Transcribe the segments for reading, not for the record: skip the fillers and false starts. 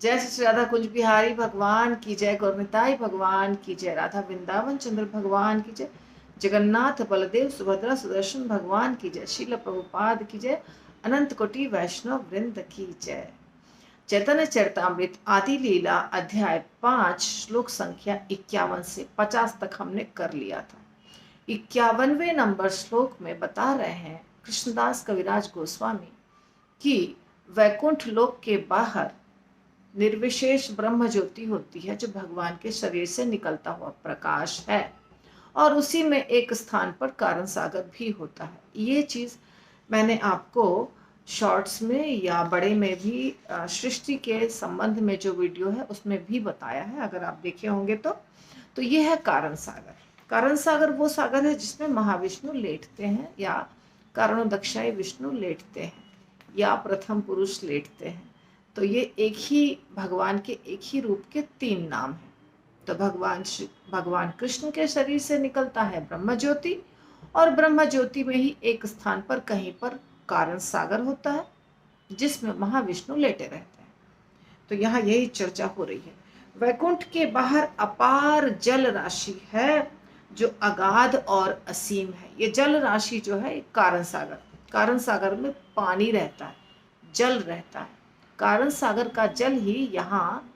जय श्री राधा कुंज बिहारी भगवान की जय, गौरनिताई भगवान की जय, राधा वृंदावन चंद्र भगवान की जय, जगन्नाथ बलदेव सुभद्रा सुदर्शन भगवान की जय, शील प्रभुपाद की जय, अनंत कोटि वैष्णव वृंद की जय। चैतन्य चरितमृत आदि लीला अध्याय 5 श्लोक संख्या 51 से 50 तक हमने कर लिया था। 51वें नंबर श्लोक में बता रहे हैं कृष्णदास कविराज गोस्वामी कि वैकुंठ लोक के बाहर निर्विशेष ब्रह्म ज्योति होती है जो भगवान के शरीर से निकलता हुआ प्रकाश है, और उसी में एक स्थान पर कारण सागर भी होता है। ये चीज मैंने आपको शॉर्ट्स में या बड़े में भी सृष्टि के संबंध में जो वीडियो है उसमें भी बताया है, अगर आप देखे होंगे तो ये है कारण सागर। कारण सागर वो सागर है जिसमें महाविष्णु लेटते हैं, या कारणोदक्षाई विष्णु लेटते हैं, या प्रथम पुरुष लेटते हैं। तो ये एक ही भगवान के एक ही रूप के 3 नाम हैं। तो भगवान कृष्ण के शरीर से निकलता है ब्रह्म ज्योति, और ब्रह्म ज्योति में ही एक स्थान पर कहीं पर कारण सागर होता है जिसमें महाविष्णु लेटे रहते हैं। तो यहाँ यही चर्चा हो रही है। वैकुंठ के बाहर अपार जल राशि है जो अगाध और असीम है। ये जल राशि जो है कारण सागर में पानी रहता है, जल रहता है। कारण सागर का जल ही यहाँ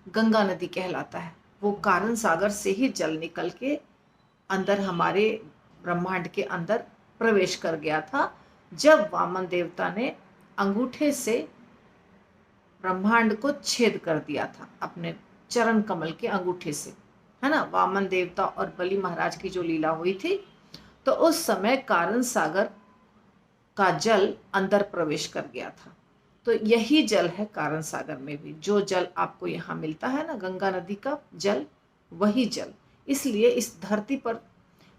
गंगा नदी कहलाता है। वो कारण सागर से ही जल निकल के अंदर हमारे ब्रह्मांड के अंदर प्रवेश कर गया था, जब वामन देवता ने अंगूठे से ब्रह्मांड को छेद कर दिया था अपने चरण कमल के अंगूठे से, है ना। वामन देवता और बलि महाराज की जो लीला हुई थी, तो उस समय कारण सागर का जल अंदर प्रवेश कर गया था। तो यही जल है कारण सागर में भी। जो जल आपको यहाँ मिलता है ना, गंगा नदी का जल, वही जल। इसलिए इस धरती पर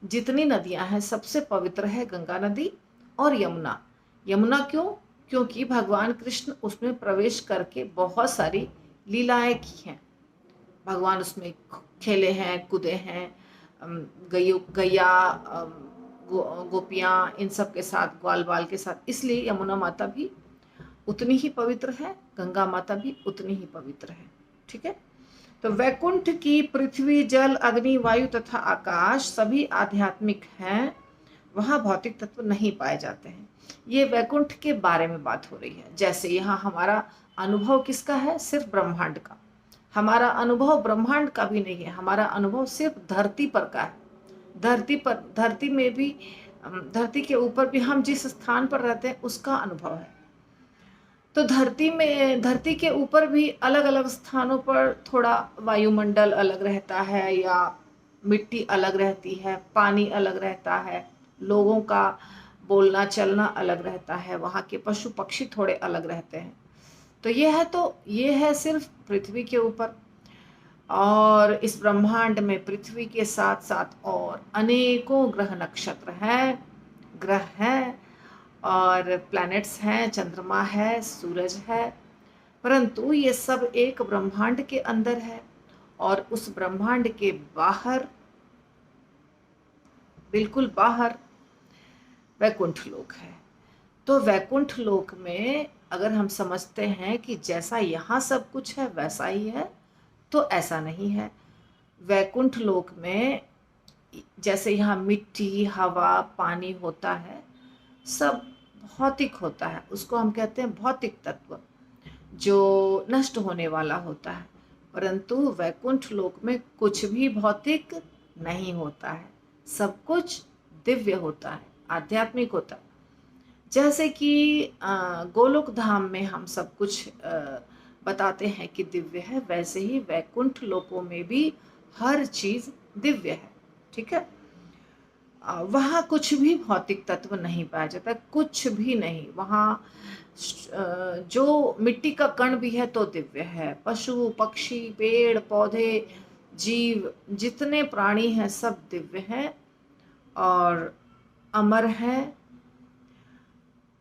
जितनी नदियां हैं सबसे पवित्र है गंगा नदी और यमुना। यमुना क्यों? क्योंकि भगवान कृष्ण उसमें प्रवेश करके बहुत सारी लीलाएं की हैं। भगवान उसमें खेले हैं, कूदे हैं, गैया, गोपियां, इन सब के साथ, ग्वाल बाल के साथ। इसलिए यमुना माता भी उतनी ही पवित्र है, गंगा माता भी उतनी ही पवित्र है। ठीक है। तो वैकुंठ की पृथ्वी, जल, अग्नि, वायु तथा आकाश सभी आध्यात्मिक हैं, वहां भौतिक तत्व नहीं पाए जाते हैं। ये वैकुंठ के बारे में बात हो रही है। जैसे यहाँ हमारा अनुभव किसका है? सिर्फ ब्रह्मांड का। हमारा अनुभव ब्रह्मांड का भी नहीं है, हमारा अनुभव सिर्फ धरती पर का है। धरती में भी, धरती के ऊपर भी हम जिस स्थान पर रहते हैं उसका अनुभव है। तो धरती के ऊपर भी अलग अलग स्थानों पर थोड़ा वायुमंडल अलग रहता है, या मिट्टी अलग रहती है, पानी अलग रहता है, लोगों का बोलना चलना अलग रहता है, वहाँ के पशु पक्षी थोड़े अलग रहते हैं। तो ये है सिर्फ पृथ्वी के ऊपर। और इस ब्रह्मांड में पृथ्वी के साथ साथ और अनेकों ग्रह नक्षत्र हैं, ग्रह हैं, और प्लैनेट्स हैं, चंद्रमा है, सूरज है। परंतु ये सब एक ब्रह्मांड के अंदर है, और उस ब्रह्मांड के बाहर, बिल्कुल बाहर वैकुंठ लोक है। तो वैकुंठ लोक में अगर हम समझते हैं कि जैसा यहाँ सब कुछ है वैसा ही है, तो ऐसा नहीं है। वैकुंठ लोक में जैसे यहाँ मिट्टी, हवा, पानी होता है, सब भौतिक होता है। उसको हम कहते हैं भौतिक तत्व, जो नष्ट होने वाला होता है। परंतु वैकुंठ लोक में कुछ भी भौतिक नहीं होता है, सब कुछ दिव्य होता है, आध्यात्मिक होता है। जैसे कि गोलोक धाम में हम सब कुछ बताते हैं कि दिव्य है, वैसे ही वैकुंठ लोकों में भी हर चीज दिव्य है। ठीक है। वहाँ कुछ भी भौतिक तत्व नहीं पाया जाता, कुछ भी नहीं। वहाँ जो मिट्टी का कण भी है तो दिव्य है। पशु पक्षी, पेड़ पौधे, जीव, जितने प्राणी हैं सब दिव्य हैं और अमर हैं।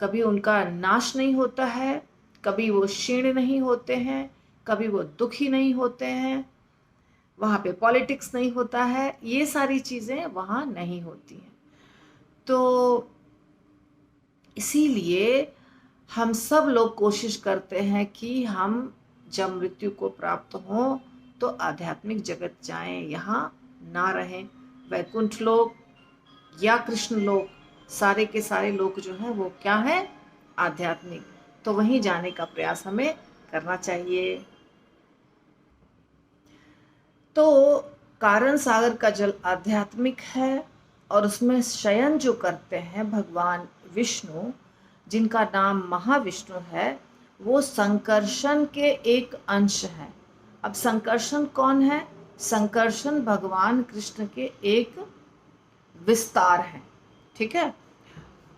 कभी उनका नाश नहीं होता है, कभी वो क्षीण नहीं होते हैं, कभी वो दुखी नहीं होते हैं। वहाँ पे पॉलिटिक्स नहीं होता है, ये सारी चीज़ें वहाँ नहीं होती हैं। तो इसीलिए हम सब लोग कोशिश करते हैं कि हम जब मृत्यु को प्राप्त हों तो आध्यात्मिक जगत जाएं, यहाँ ना रहें। वैकुंठ लोक या कृष्ण लोक, सारे के सारे लोक जो है वो क्या है, आध्यात्मिक। तो वहीं जाने का प्रयास हमें करना चाहिए। तो कारण सागर का जल आध्यात्मिक है और उसमें शयन जो करते हैं भगवान विष्णु, जिनका नाम महाविष्णु है, वो संकर्षण के एक अंश है। अब संकर्षण कौन है? संकर्षण भगवान कृष्ण के एक विस्तार है। ठीक है,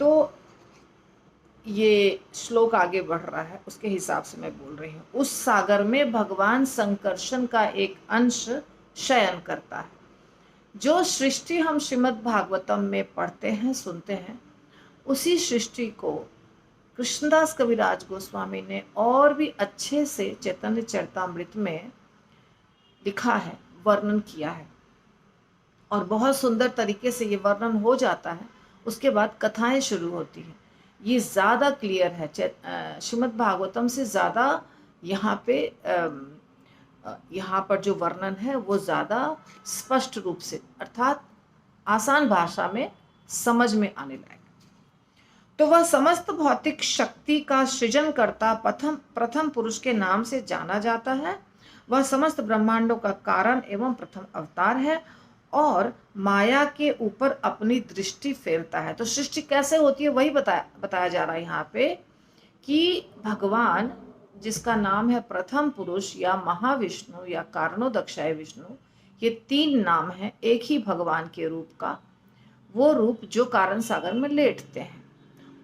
तो ये श्लोक आगे बढ़ रहा है, उसके हिसाब से मैं बोल रही हूँ। उस सागर में भगवान संकर्षण का एक अंश शयन करता है। जो सृष्टि हम श्रीमद् भागवतम में पढ़ते हैं, सुनते हैं, उसी सृष्टि को कृष्णदास कविराज गोस्वामी ने और भी अच्छे से चैतन्य चरितामृत में लिखा है, वर्णन किया है, और बहुत सुंदर तरीके से ये वर्णन हो जाता है। उसके बाद कथाएं शुरू होती हैं। ये ज़्यादा क्लियर है, श्रीमद् भागवतम से ज़्यादा यहाँ पे यहाँ पर जो वर्णन है वो ज़्यादा स्पष्ट रूप से, अर्थात आसान भाषा में समझ में आने लायक। तो वह समस्त भौतिक शक्ति का सृजन करता प्रथम पुरुष के नाम से जाना जाता है। वह समस्त ब्रह्मांडों का कारण एवं प्रथम अवतार है और माया के ऊपर अपनी दृष्टि फेरता है। तो सृष्टि कैसे होती है वही बताया जा रहा है यहाँ पे, कि भगवान जिसका नाम है प्रथम पुरुष या महाविष्णु या कारणोदक्षाय विष्णु, ये तीन नाम हैं एक ही भगवान के रूप का। वो रूप जो कारण सागर में लेटते हैं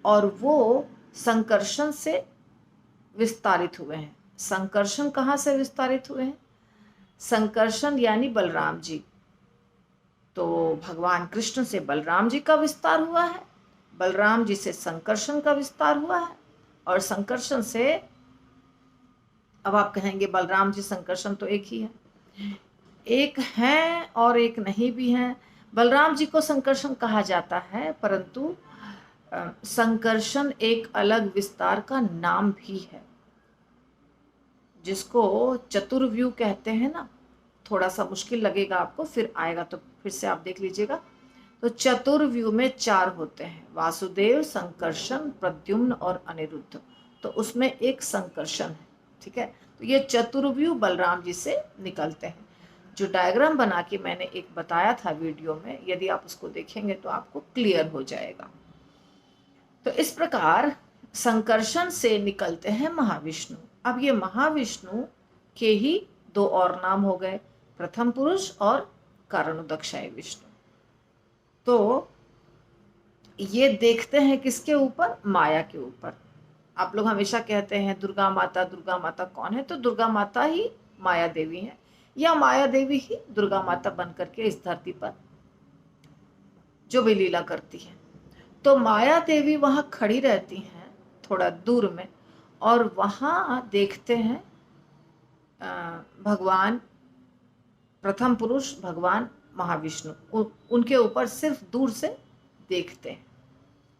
और वो संकर्षण से विस्तारित हुए हैं। संकर्षण कहाँ से विस्तारित हुए हैं? संकर्षण यानी बलराम जी। तो भगवान कृष्ण से बलराम जी का विस्तार हुआ है, बलराम जी से संकर्षण का विस्तार हुआ है, और संकर्षण से, अब आप कहेंगे बलराम जी संकर्षण तो एक ही है, एक हैं और एक नहीं भी हैं। बलराम जी को संकर्षण कहा जाता है, परंतु संकर्षण एक अलग विस्तार का नाम भी है, जिसको चतुर्व्यूह कहते हैं ना। थोड़ा सा मुश्किल लगेगा आपको, फिर आएगा तो फिर से आप देख लीजिएगा। तो चतुर्व्यूह में चार होते हैं, वासुदेव, संकर्षण, प्रद्युम्न और अनिरुद्ध। तो उसमें एक संकर्षण है। ठीक है, तो ये चतुर्व्यूह बलराम जी से निकलते हैं। जो डायग्राम बना के मैंने एक बताया था वीडियो में, यदि आप उसको देखेंगे तो आपको क्लियर हो जाएगा। तो इस प्रकार संकर्षण से निकलते हैं महाविष्णु। अब ये महाविष्णु के ही दो और नाम हो गए, प्रथम पुरुष और कारणोदक्षाय विष्णु। तो ये देखते हैं किसके ऊपर? माया के ऊपर। आप लोग हमेशा कहते हैं दुर्गा माता, दुर्गा माता कौन है? तो दुर्गा माता ही माया देवी है, या माया देवी ही दुर्गा माता बन करके इस धरती पर जो भी लीला करती है। तो माया देवी वहां खड़ी रहती हैं थोड़ा दूर में, और वहां देखते हैं भगवान प्रथम पुरुष, भगवान महाविष्णु, उनके ऊपर सिर्फ दूर से देखते हैं।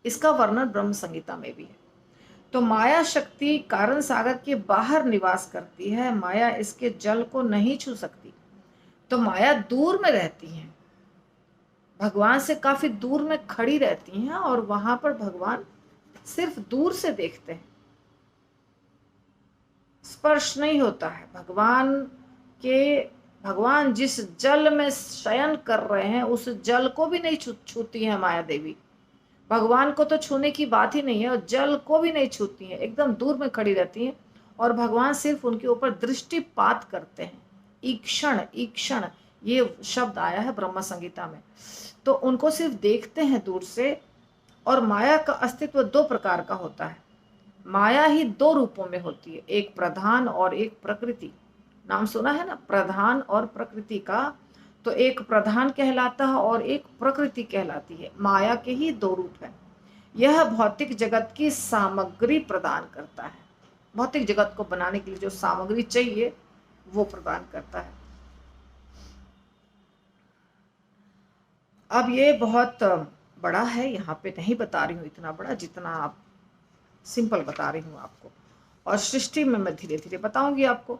इसका वर्णन ब्रह्म संहिता में भी है। तो माया शक्ति कारण सागर के बाहर निवास करती है, माया इसके जल को नहीं छू सकती। तो माया दूर में रहती है, भगवान से काफी दूर में खड़ी रहती हैं, और वहां पर भगवान सिर्फ दूर से देखते हैं, स्पर्श नहीं होता है भगवान जिस जल में शयन कर रहे हैं उस जल को भी नहीं छूती है माया देवी। भगवान को तो छूने की बात ही नहीं है, और जल को भी नहीं छूती है, एकदम दूर में खड़ी रहती हैं, और भगवान सिर्फ उनके ऊपर दृष्टिपात करते हैं। ईक्षण, ईक्षण ये शब्द आया है ब्रह्म संहिता में। तो उनको सिर्फ देखते हैं दूर से। और माया का अस्तित्व दो प्रकार का होता है। माया ही दो रूपों में होती है, एक प्रधान और एक प्रकृति। नाम सुना है ना, प्रधान और प्रकृति का। तो एक प्रधान कहलाता है और एक प्रकृति कहलाती है। माया के ही दो रूप हैं। यह भौतिक जगत की सामग्री प्रदान करता है, भौतिक जगत को बनाने के लिए जो सामग्री चाहिए वो प्रदान करता है। अब ये बहुत बड़ा है, यहाँ पे नहीं बता रही हूँ इतना बड़ा, जितना आप सिंपल बता रही हूँ आपको, और सृष्टि में मैं धीरे धीरे बताऊंगी आपको।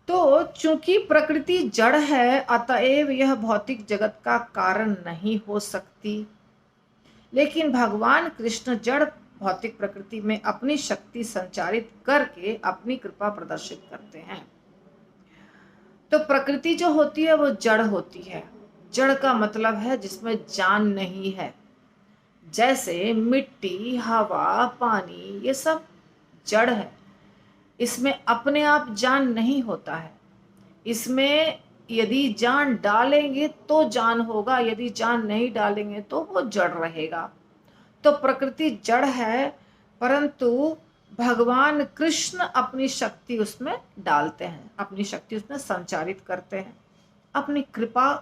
तो चूंकि प्रकृति जड़ है, अतएव यह भौतिक जगत का कारण नहीं हो सकती। लेकिन भगवान कृष्ण जड़ भौतिक प्रकृति में अपनी शक्ति संचारित करके अपनी कृपा प्रदर्शित करते हैं। तो प्रकृति जो होती है वो जड़ होती है। जड़ का मतलब है जिसमें जान नहीं है। जैसे मिट्टी, हवा, पानी, ये सब जड़ है। इसमें अपने आप जान नहीं होता है। इसमें यदि जान डालेंगे तो जान होगा, यदि जान नहीं डालेंगे तो वो जड़ रहेगा। तो प्रकृति जड़ है, परंतु भगवान कृष्ण अपनी शक्ति उसमें डालते हैं, अपनी शक्ति उसमें संचारित करते हैं, अपनी कृपा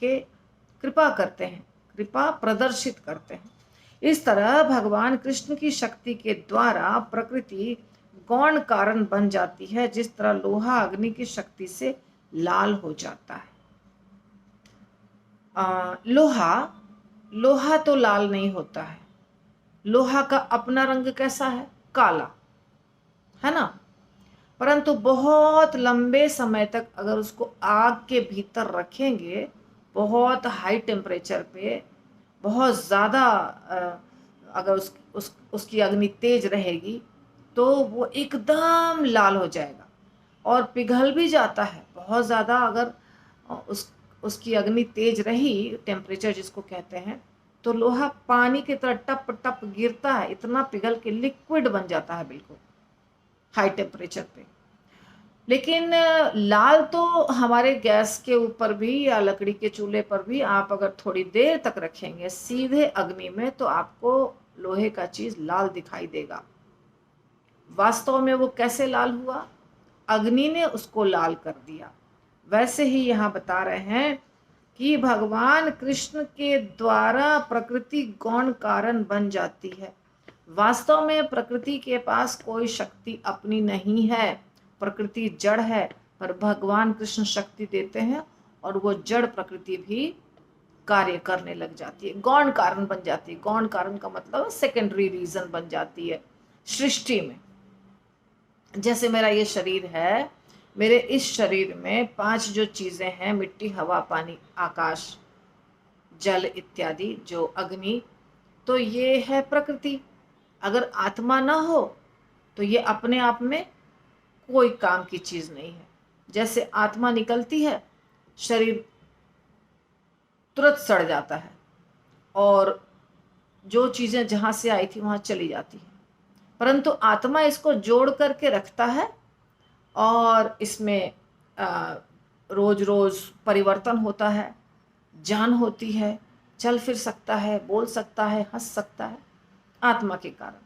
करते हैं, कृपा प्रदर्शित करते हैं। इस तरह भगवान कृष्ण की शक्ति के द्वारा प्रकृति गौण कारण बन जाती है, जिस तरह लोहा अग्नि की शक्ति से लाल हो जाता है। लोहा तो लाल नहीं होता है। लोहा का अपना रंग कैसा है? काला, है ना। परंतु बहुत लंबे समय तक अगर उसको आग के भीतर रखेंगे, बहुत हाई टेम्परेचर पे, बहुत ज़्यादा अगर उसकी अग्नि तेज रहेगी तो वो एकदम लाल हो जाएगा और पिघल भी जाता है। बहुत ज़्यादा अगर उसकी अग्नि तेज रही, टेम्परेचर जिसको कहते हैं, तो लोहा पानी की तरह टप टप गिरता है, इतना पिघल के लिक्विड बन जाता है बिल्कुल हाई टेम्परेचर पे। लेकिन लाल तो हमारे गैस के ऊपर भी या लकड़ी के चूल्हे पर भी आप अगर थोड़ी देर तक रखेंगे सीधे अग्नि में, तो आपको लोहे का चीज लाल दिखाई देगा। वास्तव में वो कैसे लाल हुआ? अग्नि ने उसको लाल कर दिया। वैसे ही यहाँ बता रहे हैं कि भगवान कृष्ण के द्वारा प्रकृति गौण कारण बन जाती है। वास्तव में प्रकृति के पास कोई शक्ति अपनी नहीं है। प्रकृति जड़ है, पर भगवान कृष्ण शक्ति देते हैं और वो जड़ प्रकृति भी कार्य करने लग जाती है, गौण कारण बन जाती है। गौण कारण का मतलब सेकेंडरी रीजन बन जाती है सृष्टि में। जैसे मेरा ये शरीर है, मेरे इस शरीर में 5 जो चीजें हैं, मिट्टी, हवा, पानी, आकाश, जल इत्यादि, जो अग्नि, तो ये है प्रकृति। अगर आत्मा ना हो तो ये अपने आप में कोई काम की चीज नहीं है। जैसे आत्मा निकलती है, शरीर तुरंत सड़ जाता है और जो चीजें जहां से आई थी वहां चली जाती है, परंतु आत्मा इसको जोड़ करके रखता है और इसमें रोज रोज परिवर्तन होता है, जान होती है, चल फिर सकता है, बोल सकता है, हंस सकता है आत्मा के कारण।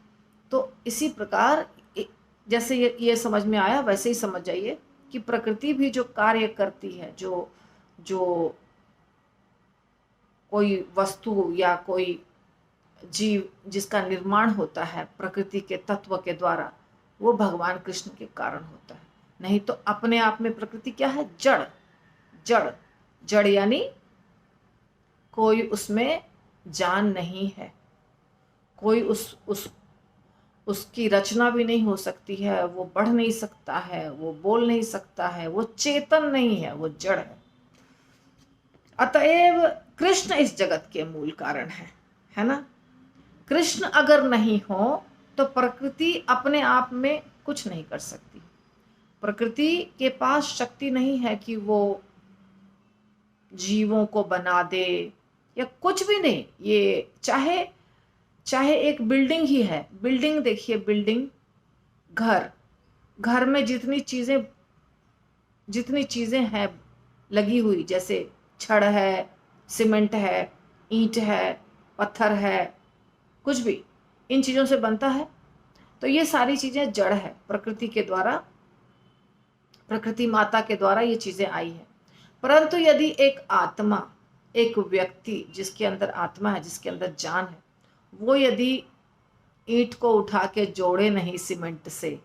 तो इसी प्रकार जैसे ये समझ में आया, वैसे ही समझ जाइए कि प्रकृति भी जो कार्य करती है, जो कोई वस्तु या कोई जीव जिसका निर्माण होता है प्रकृति के तत्व के द्वारा, वो भगवान कृष्ण के कारण होता है। नहीं तो अपने आप में प्रकृति क्या है? जड़। जड़ जड़ यानी कोई उसमें जान नहीं है, कोई उसकी रचना भी नहीं हो सकती है, वो बढ़ नहीं सकता है, वो बोल नहीं सकता है, वो चेतन नहीं है, वो जड़ है। अतएव कृष्ण इस जगत के मूल कारण है ना। कृष्ण अगर नहीं हो तो प्रकृति अपने आप में कुछ नहीं कर सकती। प्रकृति के पास शक्ति नहीं है कि वो जीवों को बना दे या कुछ भी नहीं। ये चाहे एक बिल्डिंग ही है, बिल्डिंग देखिए, बिल्डिंग, घर में जितनी चीजें हैं लगी हुई, जैसे छड़ है, सीमेंट है, ईंट है, पत्थर है, कुछ भी इन चीजों से बनता है। तो ये सारी चीजें जड़ है, प्रकृति के द्वारा, प्रकृति माता के द्वारा ये चीजें आई है। परंतु यदि एक आत्मा, एक व्यक्ति जिसके अंदर आत्मा है, जिसके अंदर जान है, वो यदि ईंट को उठा के जोड़े नहीं सीमेंट से,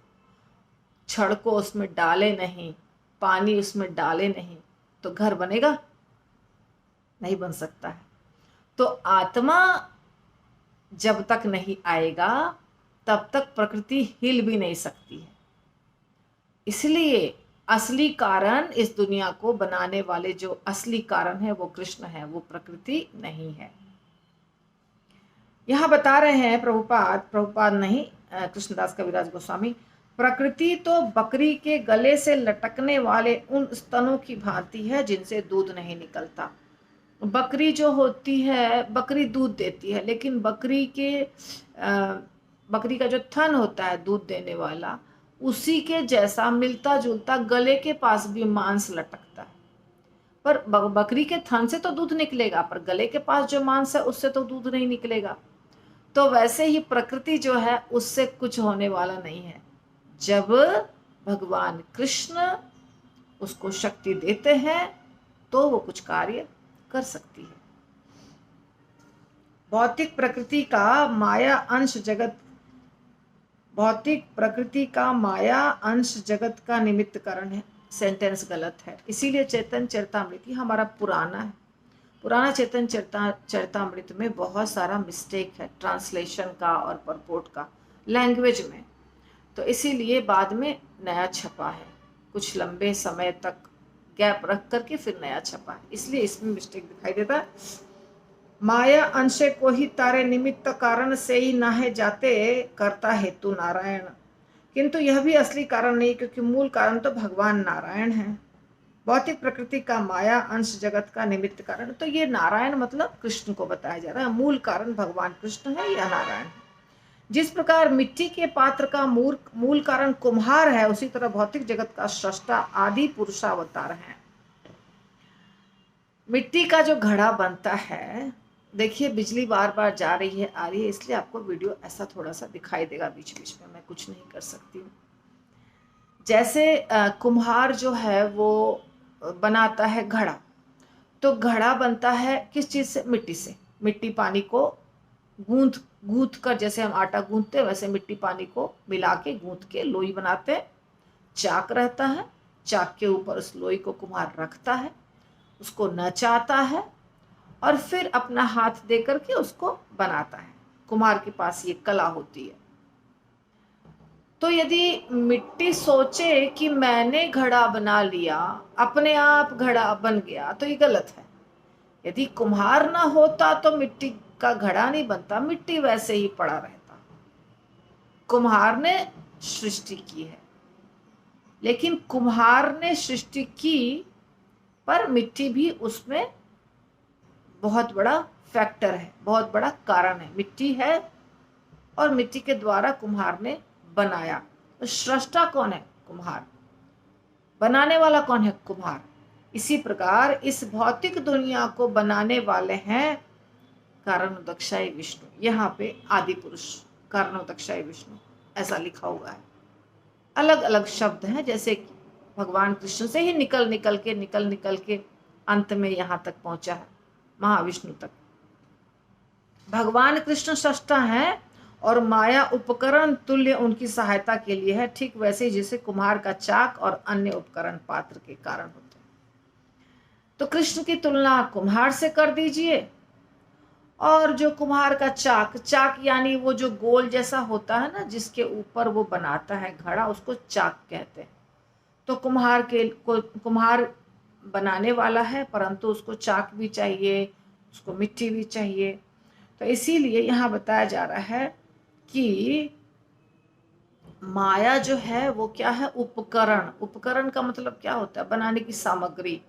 छड़ को उसमें डाले नहीं, पानी उसमें डाले नहीं, तो घर बनेगा? नहीं बन सकता है। तो आत्मा जब तक नहीं आएगा तब तक प्रकृति हिल भी नहीं सकती है। इसलिए असली कारण, इस दुनिया को बनाने वाले जो असली कारण है वो कृष्ण है, वो प्रकृति नहीं है। यहाँ बता रहे हैं प्रभुपाद नहीं, कृष्णदास कविराज गोस्वामी, प्रकृति तो बकरी के गले से लटकने वाले उन स्तनों की भांति है जिनसे दूध नहीं निकलता। बकरी जो होती है, बकरी दूध देती है, लेकिन बकरी का जो थन होता है दूध देने वाला, उसी के जैसा मिलता जुलता गले के पास भी मांस लटकता है। पर बकरी के थन से तो दूध निकलेगा, पर गले के पास जो मांस है उससे तो दूध नहीं निकलेगा। तो वैसे ही प्रकृति जो है उससे कुछ होने वाला नहीं है। जब भगवान कृष्ण उसको शक्ति देते हैं तो वो कुछ कार्य कर सकती है। भौतिक प्रकृति का माया अंश जगत का निमित्त कारण है। सेंटेंस गलत है, इसीलिए चैतन्य चरितामृत हमारा पुराना है। पुराना चैतन्य चरितामृत में बहुत सारा मिस्टेक है, ट्रांसलेशन का और परपोर्ट का, लैंग्वेज में। तो इसीलिए बाद में नया छपा है, कुछ लंबे समय तक गैप रख करके फिर नया छपा है, इसलिए इसमें मिस्टेक दिखाई देता है। माया अंशे को ही तारे निमित्त कारण से ही नाहे जाते करता हेतु नारायण, किंतु यह भी असली कारण नहीं, क्योंकि मूल कारण तो भगवान नारायण है। भौतिक प्रकृति का माया अंश जगत का निमित्त कारण, तो ये नारायण मतलब कृष्ण को बताया जा रहा है। मूल कारण भगवान कृष्ण है या नारायण है। जिस प्रकार मिट्टी के पात्र का मूल कारण कुम्हार है, उसी तरह भौतिक जगत का सृष्टा आदि पुरुषावतार है। मिट्टी का जो घड़ा बनता है, देखिए बिजली बार बार जा रही है आ रही है, इसलिए आपको वीडियो ऐसा थोड़ा सा दिखाई देगा बीच बीच में, मैं कुछ नहीं कर सकती हूँ। जैसे कुम्हार जो है वो बनाता है घड़ा, तो घड़ा बनता है किस चीज से? मिट्टी से। मिट्टी पानी को गूंथ कर, जैसे हम आटा गूंथते वैसे मिट्टी पानी को मिला के गूंथ के लोई बनाते हैं। चाक रहता है, चाक के ऊपर उस लोई को कुम्हार रखता है, उसको नचाता है और फिर अपना हाथ दे करके उसको बनाता है। कुम्हार के पास ये कला होती है। तो यदि मिट्टी सोचे कि मैंने घड़ा बना लिया, अपने आप घड़ा बन गया, तो ये गलत है। यदि कुम्हार ना होता तो मिट्टी का घड़ा नहीं बनता, मिट्टी वैसे ही पड़ा रहता। कुम्हार ने सृष्टि की है, लेकिन कुम्हार ने सृष्टि की, पर मिट्टी भी उसमें बहुत बड़ा फैक्टर है, बहुत बड़ा कारण है। मिट्टी है और मिट्टी के द्वारा कुम्हार ने बनाया। तो सृष्टा कौन है? कुम्हार। बनाने वाला कौन है? कुम्हार। इसी प्रकार इस भौतिक दुनिया को बनाने वाले हैं कारणोदक्षाय विष्णु। यहाँ पे आदि पुरुष कारणोदक्षाय विष्णु ऐसा लिखा हुआ है। अलग अलग शब्द हैं, जैसे कि भगवान कृष्ण से ही निकल के अंत में यहाँ तक पहुंचा है, महाविष्णु तक। भगवान कृष्ण सृष्टा है और माया उपकरण तुल्य उनकी सहायता के लिए है, ठीक वैसे ही जैसे कुम्हार का चाक और अन्य उपकरण पात्र के कारण होते हैं। तो कृष्ण की तुलना कुम्हार से कर दीजिए, और जो कुम्हार का चाक यानी वो जो गोल जैसा होता है ना, जिसके ऊपर वो बनाता है घड़ा, उसको चाक कहते हैं। तो कुम्हार बनाने वाला है, परंतु उसको चाक भी चाहिए, उसको मिट्टी भी चाहिए। तो इसीलिए यहाँ बताया जा रहा है कि माया जो है वो क्या है? उपकरण। उपकरण का मतलब क्या होता है? बनाने की सामग्री।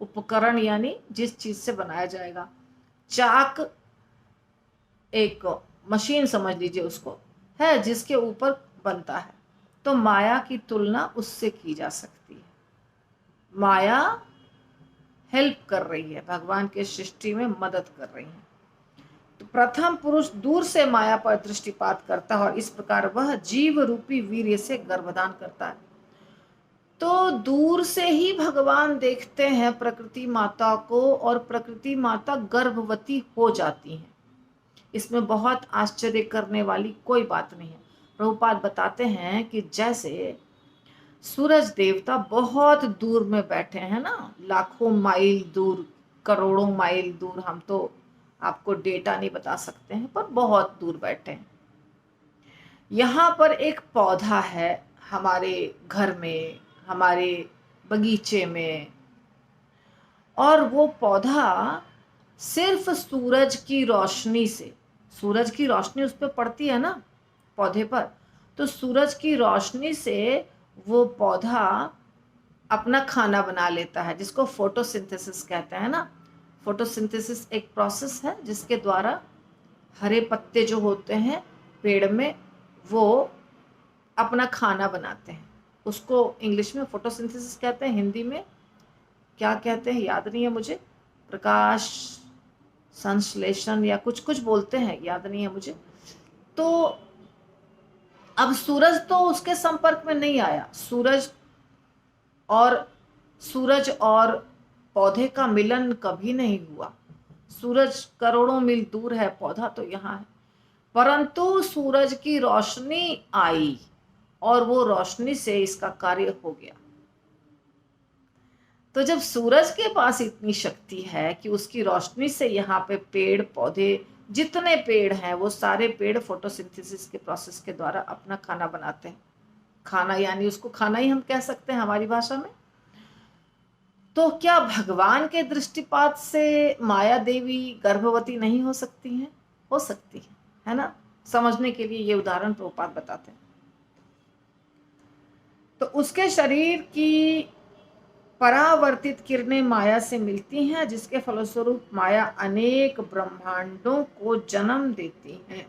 उपकरण यानी जिस चीज से बनाया जाएगा। चाक एक मशीन समझ लीजिए उसको, है जिसके ऊपर बनता है। तो माया की तुलना उससे की जा सकती है। माया हेल्प कर रही है, भगवान के सृष्टि में मदद कर रही है। तो प्रथम पुरुष दूर से माया पर दृष्टिपात करता है और इस प्रकार वह जीव रूपी वीर्य से गर्भधान करता है। तो दूर से ही भगवान देखते हैं प्रकृति माता को, और प्रकृति माता गर्भवती हो जाती हैं। इसमें बहुत आश्चर्य करने वाली कोई बात नहीं है। प्रभुपाद बताते हैं कि जैसे सूरज देवता बहुत दूर में बैठे हैं ना, लाखों माइल दूर, करोड़ों माइल दूर, हम तो आपको डेटा नहीं बता सकते हैं, पर बहुत दूर बैठे हैं। यहाँ पर एक पौधा है हमारे घर में, हमारे बगीचे में, और वो पौधा सिर्फ सूरज की रोशनी से, सूरज की रोशनी उस पर पड़ती है ना पौधे पर, तो सूरज की रोशनी से वो पौधा अपना खाना बना लेता है, जिसको फोटोसिंथेसिस कहते हैं ना। फोटोसिंथेसिस एक प्रोसेस है जिसके द्वारा हरे पत्ते जो होते हैं पेड़ में, वो अपना खाना बनाते हैं। उसको इंग्लिश में फोटोसिंथेसिस कहते हैं, हिंदी में क्या कहते हैं याद नहीं है मुझे, प्रकाश संश्लेषण या कुछ कुछ बोलते हैं, याद नहीं है मुझे। तो अब सूरज तो उसके संपर्क में नहीं आया, और सूरज और पौधे का मिलन कभी नहीं हुआ। सूरज करोड़ों मील दूर है, पौधा तो यहाँ है, परंतु सूरज की रोशनी आई और वो रोशनी से इसका कार्य हो गया। तो जब सूरज के पास इतनी शक्ति है कि उसकी रोशनी से यहाँ पे पेड़ पौधे, जितने पेड़ हैं वो सारे पेड़ फोटोसिंथेसिस के प्रोसेस के द्वारा अपना खाना बनाते हैं। खाना यानी उसको खाना ही हम कह सकते हैं हमारी भाषा में। तो क्या भगवान के दृष्टिपात से माया देवी गर्भवती नहीं हो सकती हैं? हो सकती है ना। समझने के लिए ये उदाहरण प्रभुपाद बताते हैं। तो उसके शरीर की परावर्तित किरणें माया से मिलती हैं, जिसके फलस्वरूप माया अनेक ब्रह्मांडों को जन्म देती हैं।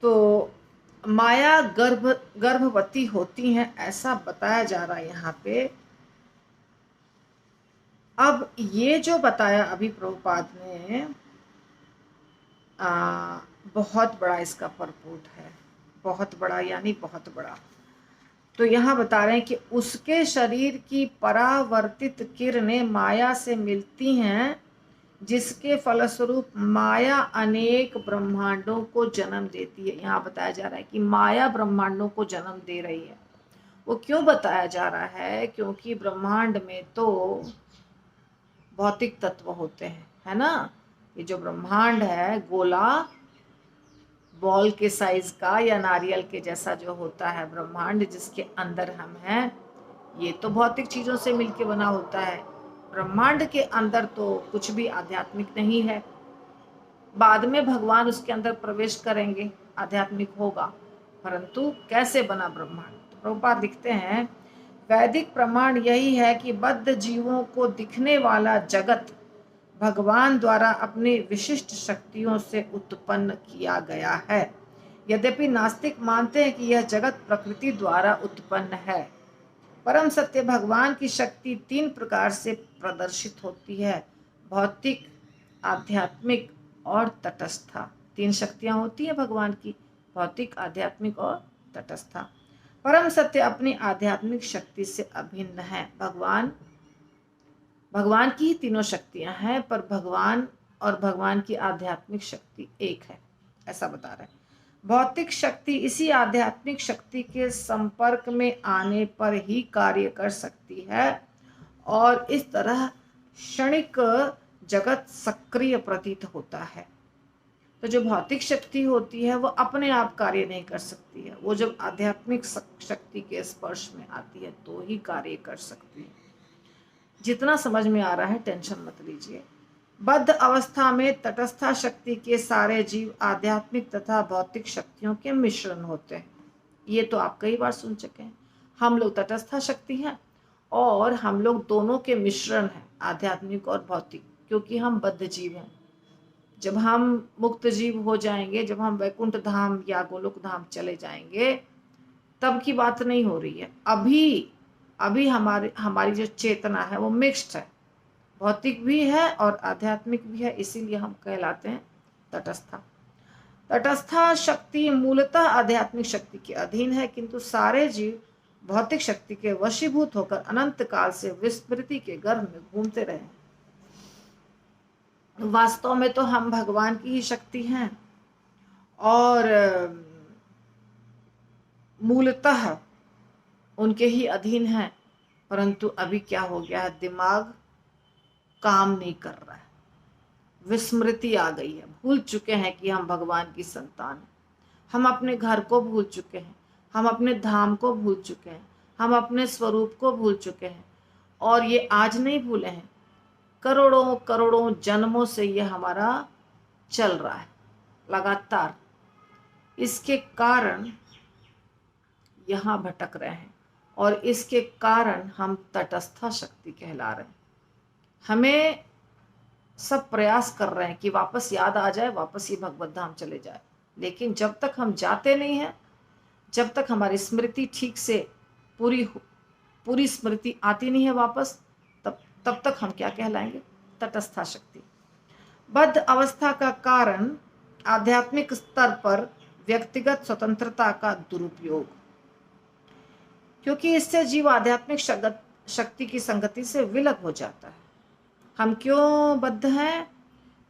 तो माया गर्भवती होती हैं ऐसा बताया जा रहा है यहाँ पे। अब ये जो बताया अभी प्रभुपाद ने, बहुत बड़ा इसका परपोर्ट है, बहुत बड़ा यानी बहुत बड़ा। तो यहाँ बता रहे हैं कि उसके शरीर की परावर्तित किरणें माया से मिलती हैं, जिसके फलस्वरूप माया अनेक ब्रह्मांडों को जन्म देती है। यहाँ बताया जा रहा है कि माया ब्रह्मांडों को जन्म दे रही है। वो क्यों बताया जा रहा है? क्योंकि ब्रह्मांड में तो भौतिक तत्व होते हैं, है ना। ये जो ब्रह्मांड है गोला बॉल के साइज का या नारियल के जैसा जो होता है ब्रह्मांड, जिसके अंदर हम हैं, ये तो भौतिक चीजों से मिलके बना होता है। ब्रह्मांड के अंदर तो कुछ भी आध्यात्मिक नहीं है। बाद में भगवान उसके अंदर प्रवेश करेंगे, आध्यात्मिक होगा। परंतु कैसे बना ब्रह्मांड? तो प्रभुपाद लिखते हैं, वैदिक प्रमाण यही है कि बद्ध जीवों को दिखने वाला जगत भगवान द्वारा अपनी विशिष्ट शक्तियों से उत्पन्न किया गया है। यद्यपि नास्तिक मानते हैं कि यह जगत प्रकृति द्वारा उत्पन्न है। परम सत्य भगवान की शक्ति 3 प्रकार से प्रदर्शित होती है, भौतिक, आध्यात्मिक और तटस्था। 3 शक्तियां होती हैं भगवान की, भौतिक, आध्यात्मिक और तटस्था। परम सत्य अपनी आध्यात्मिक शक्ति से अभिन्न है। भगवान की ही तीनों शक्तियां हैं, पर भगवान और भगवान की आध्यात्मिक शक्ति एक है, ऐसा बता रहे हैं। भौतिक शक्ति इसी आध्यात्मिक शक्ति के संपर्क में आने पर ही कार्य कर सकती है, और इस तरह क्षणिक जगत सक्रिय प्रतीत होता है। तो जो भौतिक शक्ति होती है वो अपने आप कार्य नहीं कर सकती है, वो जब आध्यात्मिक शक्ति के स्पर्श में आती है तो ही कार्य कर सकती है। जितना समझ में आ रहा है टेंशन मत लीजिए। बद्ध अवस्था में तटस्था शक्ति के सारे जीव आध्यात्मिक तथा भौतिक शक्तियों के मिश्रण होते हैं। ये तो आप कई बार सुन चुके हैं। हम लोग तटस्था शक्ति हैं और हम लोग दोनों के मिश्रण हैं, आध्यात्मिक और भौतिक, क्योंकि हम बद्ध जीव हैं। जब हम मुक्त जीव हो जाएंगे, जब हम वैकुंठ धाम या गोलोक धाम चले जाएंगे, तब की बात नहीं हो रही है। अभी हमारी जो चेतना है वो मिक्स्ड है, भौतिक भी है और आध्यात्मिक भी है, इसीलिए हम कहलाते हैं तटस्था। तटस्था शक्ति मूलतः आध्यात्मिक शक्ति के अधीन है, किंतु सारे जीव भौतिक शक्ति के वशीभूत होकर अनंत काल से विस्मृति के गर्भ में घूमते रहे। वास्तव में तो हम भगवान की ही शक्ति हैं और मूलतः उनके ही अधीन है, परंतु अभी क्या हो गया है, दिमाग काम नहीं कर रहा है। विस्मृति आ गई है, भूल चुके हैं कि हम भगवान की संतान हैं। हम अपने घर को भूल चुके हैं, हम अपने धाम को भूल चुके हैं, हम अपने स्वरूप को भूल चुके हैं। और ये आज नहीं भूले हैं, करोड़ों करोड़ों जन्मों से ये हमारा चल रहा है लगातार। इसके कारण यहाँ भटक रहे हैं और इसके कारण हम तटस्था शक्ति कहला रहे हैं। हमें सब प्रयास कर रहे हैं कि वापस याद आ जाए, वापस ये भगवत धाम चले जाए, लेकिन जब तक हम जाते नहीं हैं, जब तक हमारी स्मृति ठीक से पूरी स्मृति आती नहीं है वापस, तब तक हम क्या कहलाएंगे? तटस्था शक्ति। बद्ध अवस्था का कारण आध्यात्मिक स्तर पर व्यक्तिगत स्वतंत्रता का दुरुपयोग, क्योंकि इससे जीव आध्यात्मिक शक्ति की संगति से विलग हो जाता है। हम क्यों बद्ध हैं?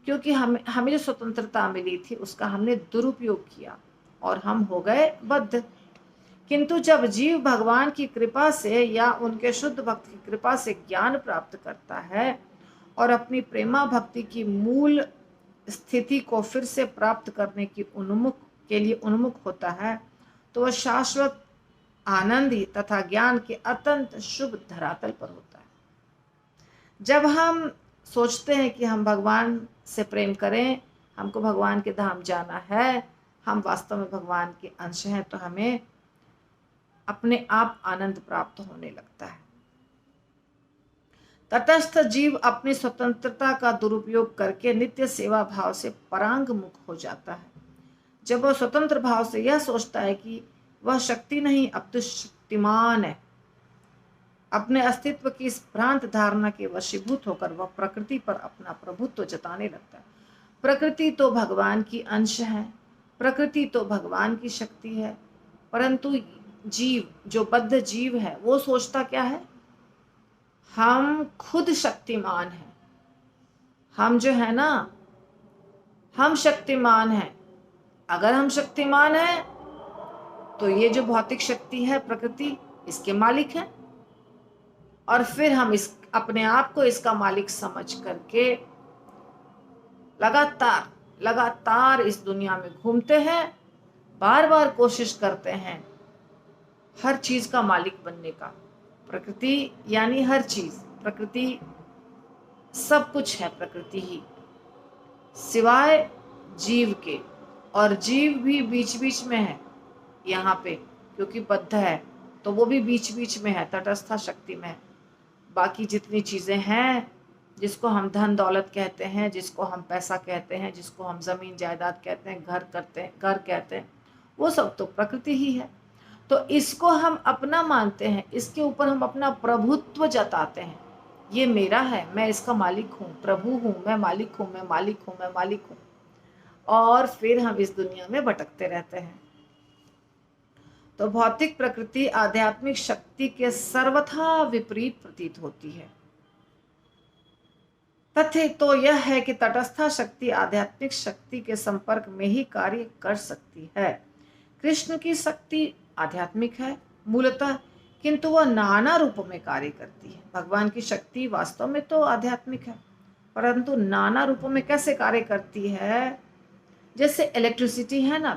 क्योंकि हमें जो स्वतंत्रता मिली थी उसका हमने दुरुपयोग किया और हम हो गए बद्ध। किंतु जब जीव भगवान की कृपा से या उनके शुद्ध भक्त की कृपा से ज्ञान प्राप्त करता है और अपनी प्रेमा भक्ति की मूल स्थिति को फिर से प्राप्त करने के लिए उन्मुख होता है, तो वह शाश्वत आनंदी तथा ज्ञान के अत्यंत शुभ धरातल पर होता है। जब हम सोचते हैं कि हम भगवान से प्रेम करें, हमको भगवान के धाम जाना है, हम वास्तव में भगवान के अंश हैं, तो हमें अपने आप आनंद प्राप्त होने लगता है। तटस्थ जीव अपनी स्वतंत्रता का दुरुपयोग करके नित्य सेवा भाव से परांग मुख हो जाता है। जब वह स्वतंत्र भाव से यह सोचता है कि वह शक्ति नहीं अपितु शक्तिमान है, अपने अस्तित्व की इस भ्रांत धारणा के वशीभूत होकर वह प्रकृति पर अपना प्रभुत्व जताने लगता है। प्रकृति तो भगवान की अंश है, प्रकृति तो भगवान की शक्ति है, परंतु जीव, जो बद्ध जीव है, वो सोचता क्या है? हम खुद शक्तिमान हैं, हम जो है ना, हम शक्तिमान हैं। अगर हम शक्तिमान हैं तो ये जो भौतिक शक्ति है प्रकृति, इसके मालिक हैं, और फिर हम अपने आप को इसका मालिक समझ करके लगातार इस दुनिया में घूमते हैं, बार बार कोशिश करते हैं हर चीज का मालिक बनने का। प्रकृति यानी हर चीज, प्रकृति सब कुछ है, प्रकृति ही, सिवाय जीव के। और जीव भी बीच बीच में है यहाँ पे, क्योंकि बद्ध है तो वो भी बीच बीच में है, तटस्था शक्ति में है। बाकी जितनी चीजें हैं, जिसको हम धन दौलत कहते हैं, जिसको हम पैसा कहते हैं, जिसको हम जमीन जायदाद कहते हैं, घर कहते हैं, वो सब तो प्रकृति ही है। तो इसको हम अपना मानते हैं, इसके ऊपर हम अपना प्रभुत्व जताते हैं, ये मेरा है, मैं इसका मालिक हूँ, प्रभु हूँ, मैं मालिक हूँ, मैं मालिक हूँ, मैं मालिक हूँ। और फिर हम इस दुनिया में भटकते रहते हैं। तो भौतिक प्रकृति आध्यात्मिक शक्ति के सर्वथा विपरीत प्रतीत होती है। तथ्य तो यह है कि तटस्था शक्ति आध्यात्मिक शक्ति के संपर्क में ही कार्य कर सकती है। कृष्ण की शक्ति आध्यात्मिक है मूलतः, किंतु वह नाना रूपों में कार्य करती है। भगवान की शक्ति वास्तव में तो आध्यात्मिक है, परंतु नाना रूपों में कैसे कार्य करती है? जैसे इलेक्ट्रिसिटी है ना,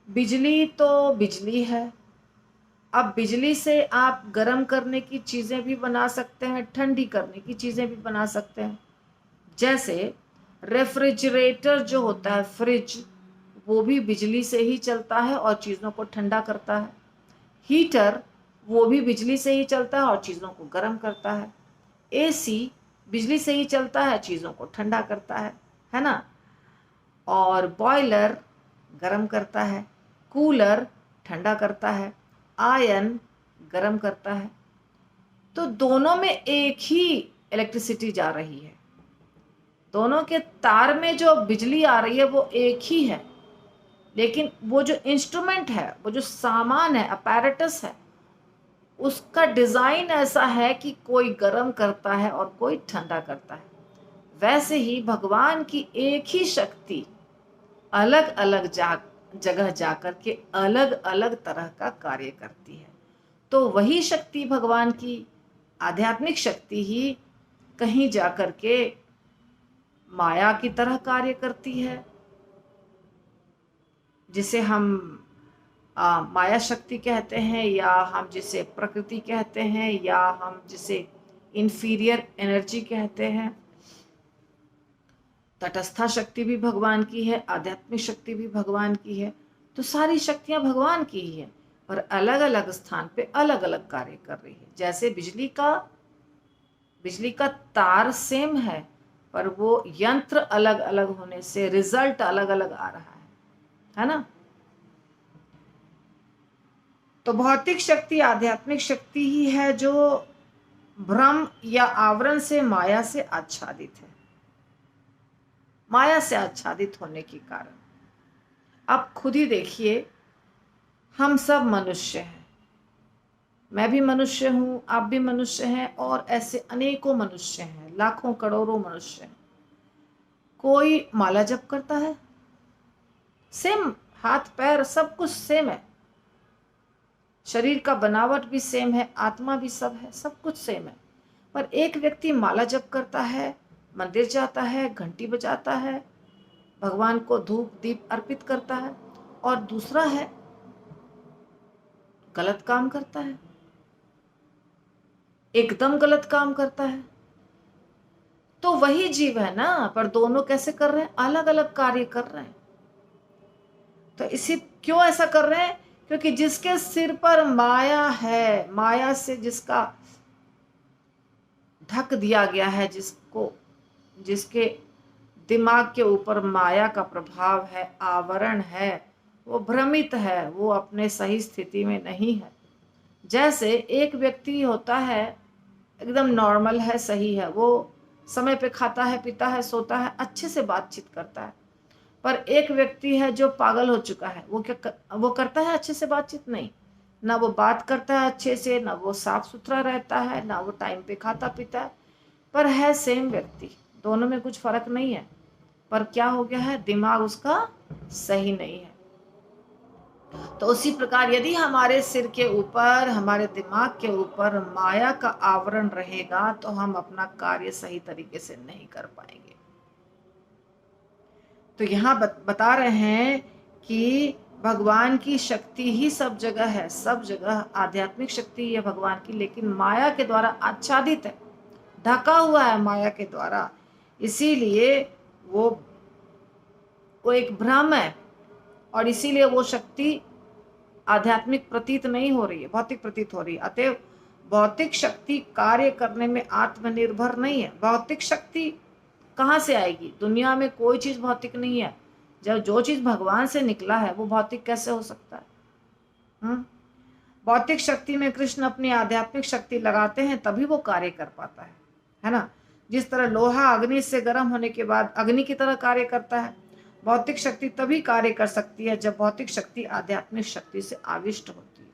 बिजली तो बिजली है। अब बिजली से आप गर्म करने की चीजें भी बना सकते हैं, ठंडी करने की चीजें भी बना सकते हैं। जैसे रेफ्रिजरेटर जो होता है, फ्रिज, वो भी बिजली से ही चलता है और चीज़ों को ठंडा करता है। हीटर, वो भी बिजली से ही चलता है और चीज़ों को गर्म करता है। एसी बिजली से ही चलता है, चीज़ों को ठंडा करता है ना। और बॉयलर गर्म करता है, कूलर ठंडा करता है, आयरन गर्म करता है। तो दोनों में एक ही इलेक्ट्रिसिटी जा रही है, दोनों के तार में जो बिजली आ रही है वो एक ही है, लेकिन वो जो इंस्ट्रूमेंट है, वो जो सामान है, अपैरेटस है, उसका डिजाइन ऐसा है कि कोई गर्म करता है और कोई ठंडा करता है। वैसे ही भगवान की एक ही शक्ति अलग अलग जगह जाकर के अलग अलग तरह का कार्य करती है। तो वही शक्ति, भगवान की आध्यात्मिक शक्ति ही कहीं जाकर के माया की तरह कार्य करती है, जिसे हम माया शक्ति कहते हैं, या हम जिसे प्रकृति कहते हैं, या हम जिसे इंफीरियर एनर्जी कहते हैं। तटस्था शक्ति भी भगवान की है, आध्यात्मिक शक्ति भी भगवान की है। तो सारी शक्तियां भगवान की ही है, पर अलग अलग स्थान पे अलग अलग कार्य कर रही है। जैसे बिजली का तार सेम है, पर वो यंत्र अलग अलग होने से रिजल्ट अलग अलग आ रहा है ना। तो भौतिक शक्ति आध्यात्मिक शक्ति ही है जो भ्रम या आवरण से, माया से आच्छादित है। माया से आच्छादित होने के कारण आप खुद ही देखिए, हम सब मनुष्य हैं। मैं भी मनुष्य हूं, आप भी मनुष्य हैं, और ऐसे अनेकों मनुष्य हैं, लाखों करोड़ों मनुष्य हैं। कोई माला जप करता है, सेम हाथ पैर सब कुछ सेम है, शरीर का बनावट भी सेम है, आत्मा भी सब है, सब कुछ सेम है। पर एक व्यक्ति माला जप करता है, मंदिर जाता है, घंटी बजाता है, भगवान को धूप दीप अर्पित करता है, और दूसरा है गलत काम करता है, एकदम गलत काम करता है। तो वही जीव है ना, पर दोनों कैसे कर रहे हैं, अलग अलग कार्य कर रहे हैं। तो इसी क्यों ऐसा कर रहे हैं, क्योंकि जिसके सिर पर माया है, माया से जिसका ढक दिया गया है, जिसके दिमाग के ऊपर माया का प्रभाव है, आवरण है, वो भ्रमित है, वो अपने सही स्थिति में नहीं है। जैसे एक व्यक्ति होता है, एकदम नॉर्मल है, सही है, वो समय पे खाता है, पीता है, सोता है, अच्छे से बातचीत करता है। पर एक व्यक्ति है जो पागल हो चुका है, वो करता है अच्छे से बातचीत? नहीं, ना वो बात करता है अच्छे से, ना वो साफ सुथरा रहता है, ना वो टाइम पे खाता पीता है, पर है सेम व्यक्ति, दोनों में कुछ फर्क नहीं है। पर क्या हो गया है, दिमाग उसका सही नहीं है। तो उसी प्रकार यदि हमारे सिर के ऊपर, हमारे दिमाग के ऊपर माया का आवरण रहेगा, तो हम अपना कार्य सही तरीके से नहीं कर पाएंगे। तो यहाँ बता रहे हैं कि भगवान की शक्ति ही सब जगह है, सब जगह आध्यात्मिक शक्ति है भगवान की, लेकिन माया के द्वारा आच्छादित है, ढका हुआ है माया के द्वारा। इसीलिए वो एक भ्रम है, और इसीलिए वो शक्ति आध्यात्मिक प्रतीत नहीं हो रही है, भौतिक प्रतीत हो रही है। अतएव भौतिक शक्ति कार्य करने में आत्मनिर्भर नहीं है। भौतिक शक्ति कहाँ से आएगी? दुनिया में कोई चीज भौतिक नहीं है। जब जो चीज भगवान से निकला है वो भौतिक कैसे हो सकता है? भौतिक शक्ति में कृष्ण अपनी आध्यात्मिक शक्ति लगाते हैं, तभी वो कार्य कर पाता है ना। जिस तरह लोहा अग्नि से गर्म होने के बाद अग्नि की तरह कार्य करता है, भौतिक शक्ति तभी कार्य कर सकती है जब भौतिक शक्ति आध्यात्मिक शक्ति से आविष्ट होती है।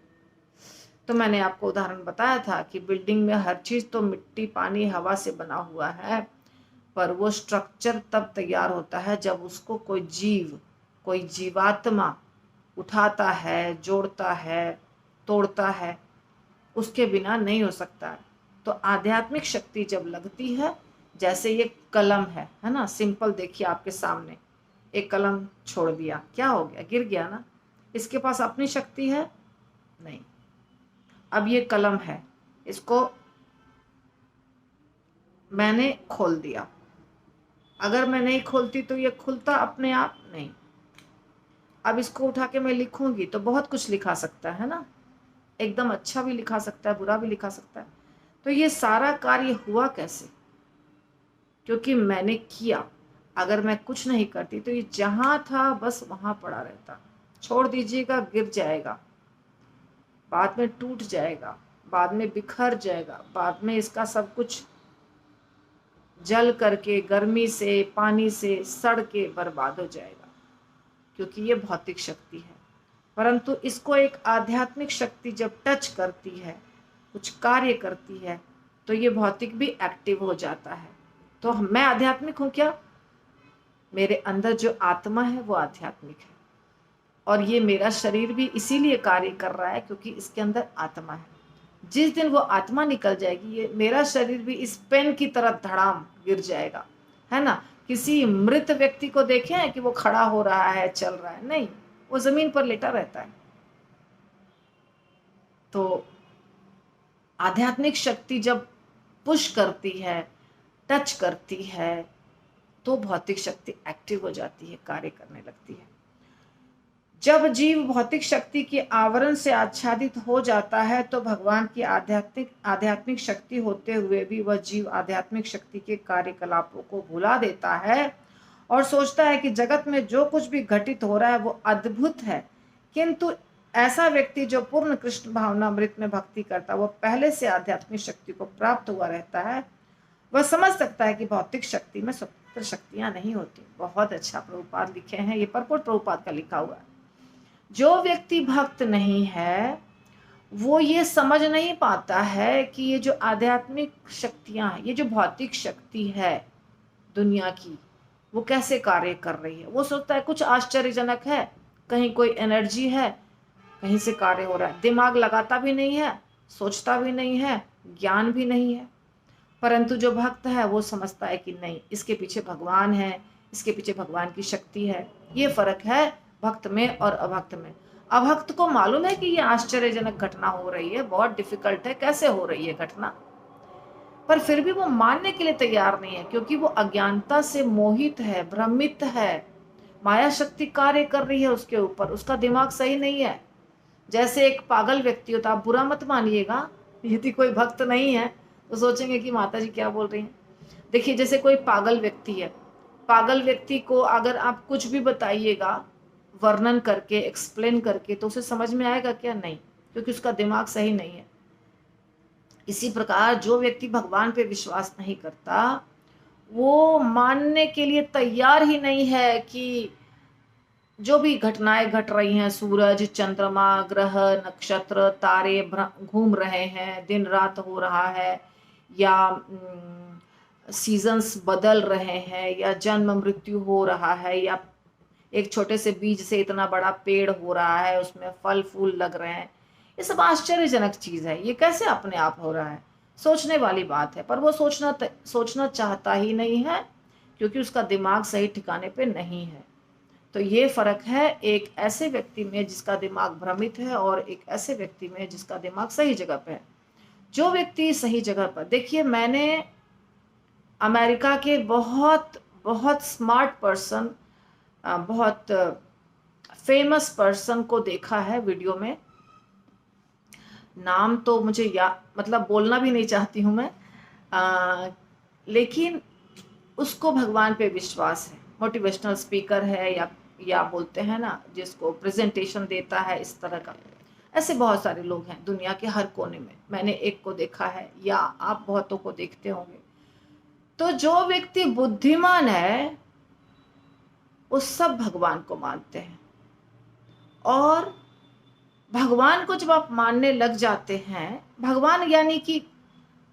तो मैंने आपको उदाहरण बताया था कि बिल्डिंग में हर चीज तो मिट्टी, पानी, हवा से बना हुआ है, पर वो स्ट्रक्चर तब तैयार होता है जब उसको कोई जीवात्मा उठाता है, जोड़ता है, तोड़ता है, उसके बिना नहीं हो सकता है। तो आध्यात्मिक शक्ति जब लगती है, जैसे ये कलम है ना, सिंपल देखिए आपके सामने, एक कलम छोड़ दिया, क्या हो गया? गिर गया ना। इसके पास अपनी शक्ति है? नहीं। अब ये कलम है, इसको मैंने खोल दिया, अगर मैं नहीं खोलती तो ये खुलता अपने आप? नहीं। अब इसको उठा के मैं लिखूंगी तो बहुत कुछ लिखा सकता है ना, एकदम अच्छा भी लिखा सकता है, बुरा भी लिखा सकता है। तो ये सारा कार्य हुआ कैसे? क्योंकि मैंने किया। अगर मैं कुछ नहीं करती तो ये जहां था बस वहां पड़ा रहता। छोड़ दीजिएगा, गिर जाएगा, बाद में टूट जाएगा, बाद में बिखर जाएगा, बाद में इसका सब कुछ जल करके, गर्मी से, पानी से सड़ के बर्बाद हो जाएगा, क्योंकि ये भौतिक शक्ति है। परंतु इसको एक आध्यात्मिक शक्ति जब टच करती है, कुछ कार्य करती है, तो ये भौतिक भी एक्टिव हो जाता है। तो मैं आध्यात्मिक हूं क्या? मेरे अंदर जो आत्मा है वो आध्यात्मिक है, और ये मेरा शरीर भी इसीलिए कार्य कर रहा है क्योंकि इसके अंदर आत्मा है। जिस दिन वो आत्मा निकल जाएगी, ये मेरा शरीर भी इस पेन की तरह धड़ाम गिर जाएगा, है ना। किसी मृत व्यक्ति को देखे हैं कि वो खड़ा हो रहा है, चल रहा है? नहीं, वो जमीन पर लेटा रहता है। तो आध्यात्मिक शक्ति जब पुश करती है, टच करती है, तो भौतिक शक्ति एक्टिव हो जाती है, कार्य करने लगती है। जब जीव भौतिक शक्ति के आवरण से आच्छादित हो जाता है तो भगवान की आध्यात्मिक शक्ति होते हुए भी वह जीव आध्यात्मिक शक्ति के कार्यकलापों को भुला देता है और सोचता है कि जगत में जो कुछ भी घटित हो रहा है वो अद्भुत है। किंतु ऐसा व्यक्ति जो पूर्ण कृष्ण भावनामृत में भक्ति करता है, वो पहले से आध्यात्मिक शक्ति को प्राप्त हुआ रहता है। वह समझ सकता है कि भौतिक शक्ति में स्वतंत्र शक्तियां नहीं होती। बहुत अच्छा प्रभुपाद लिखे हैं, ये परपोट प्रभुपाद का लिखा हुआ है। जो व्यक्ति भक्त नहीं है वो ये समझ नहीं पाता है कि ये जो आध्यात्मिक शक्तियां हैं, ये जो भौतिक शक्ति है दुनिया की, वो कैसे कार्य कर रही है। वो सोचता है कुछ आश्चर्यजनक है, कहीं कोई एनर्जी है, कहीं से कार्य हो रहा है। दिमाग लगाता भी नहीं है, सोचता भी नहीं है, ज्ञान भी नहीं है। परंतु जो भक्त है वो समझता है कि नहीं, इसके पीछे भगवान है, इसके पीछे भगवान की शक्ति है। ये फर्क है भक्त में और अभक्त में। अभक्त को मालूम है कि ये आश्चर्यजनक घटना हो रही है, बहुत डिफिकल्ट है, कैसे हो रही है घटना, पर फिर भी वो मानने के लिए तैयार नहीं है, क्योंकि वो अज्ञानता से मोहित है, भ्रमित है। माया शक्ति कार्य कर रही है उसके ऊपर, उसका दिमाग सही नहीं है। जैसे एक पागल व्यक्ति होता, आप बुरा मत मानिएगा, यदि कोई भक्त नहीं है तो सोचेंगे कि माता जी क्या बोल रही हैं। देखिए, जैसे कोई पागल व्यक्ति है, पागल व्यक्ति को अगर आप कुछ भी बताइएगा वर्णन करके, एक्सप्लेन करके, तो उसे समझ में आएगा क्या? नहीं, क्योंकि उसका दिमाग सही नहीं है। इसी प्रकार जो व्यक्ति भगवान पे विश्वास नहीं करता वो मानने के लिए तैयार ही नहीं है कि जो भी घटनाएं घट रही हैं, सूरज, चंद्रमा, ग्रह, नक्षत्र, तारे घूम रहे हैं, दिन रात हो रहा है, या सीजन्स बदल रहे हैं, या जन्म मृत्यु हो रहा है, या एक छोटे से बीज से इतना बड़ा पेड़ हो रहा है, उसमें फल फूल लग रहे हैं, ये सब आश्चर्यजनक चीज है। ये कैसे अपने आप हो रहा है? सोचने वाली बात है, पर वो सोचना चाहता ही नहीं है, क्योंकि उसका दिमाग सही ठिकाने पे नहीं है। तो ये फर्क है एक ऐसे व्यक्ति में जिसका दिमाग भ्रमित है और एक ऐसे व्यक्ति में जिसका दिमाग सही जगह पे है। जो व्यक्ति सही जगह पर, देखिए, मैंने अमेरिका के बहुत बहुत स्मार्ट पर्सन, बहुत फेमस पर्सन को देखा है वीडियो में। नाम तो मुझे मतलब बोलना भी नहीं चाहती हूँ मैं, लेकिन उसको भगवान पे विश्वास है। मोटिवेशनल स्पीकर है, या बोलते हैं ना जिसको प्रेजेंटेशन देता है, इस तरह का। ऐसे बहुत सारे लोग हैं दुनिया के हर कोने में। मैंने एक को देखा है, या आप बहुतों को देखते होंगे। तो जो व्यक्ति बुद्धिमान है वो सब भगवान को मानते हैं, और भगवान को जब आप मानने लग जाते हैं, भगवान यानी कि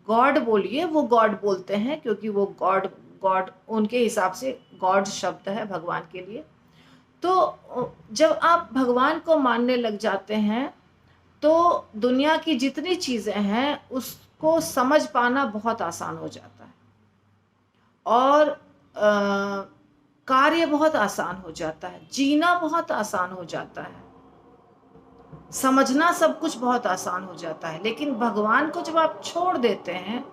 गॉड बोलिए, वो गॉड बोलते हैं, क्योंकि वो गॉड उनके हिसाब से गॉड शब्द है भगवान के लिए। तो जब आप भगवान को मानने लग जाते हैं तो दुनिया की जितनी चीजें हैं उसको समझ पाना बहुत आसान हो जाता है, और कार्य बहुत आसान हो जाता है, जीना बहुत आसान हो जाता है, समझना सब कुछ बहुत आसान हो जाता है। लेकिन भगवान को जब आप छोड़ देते हैं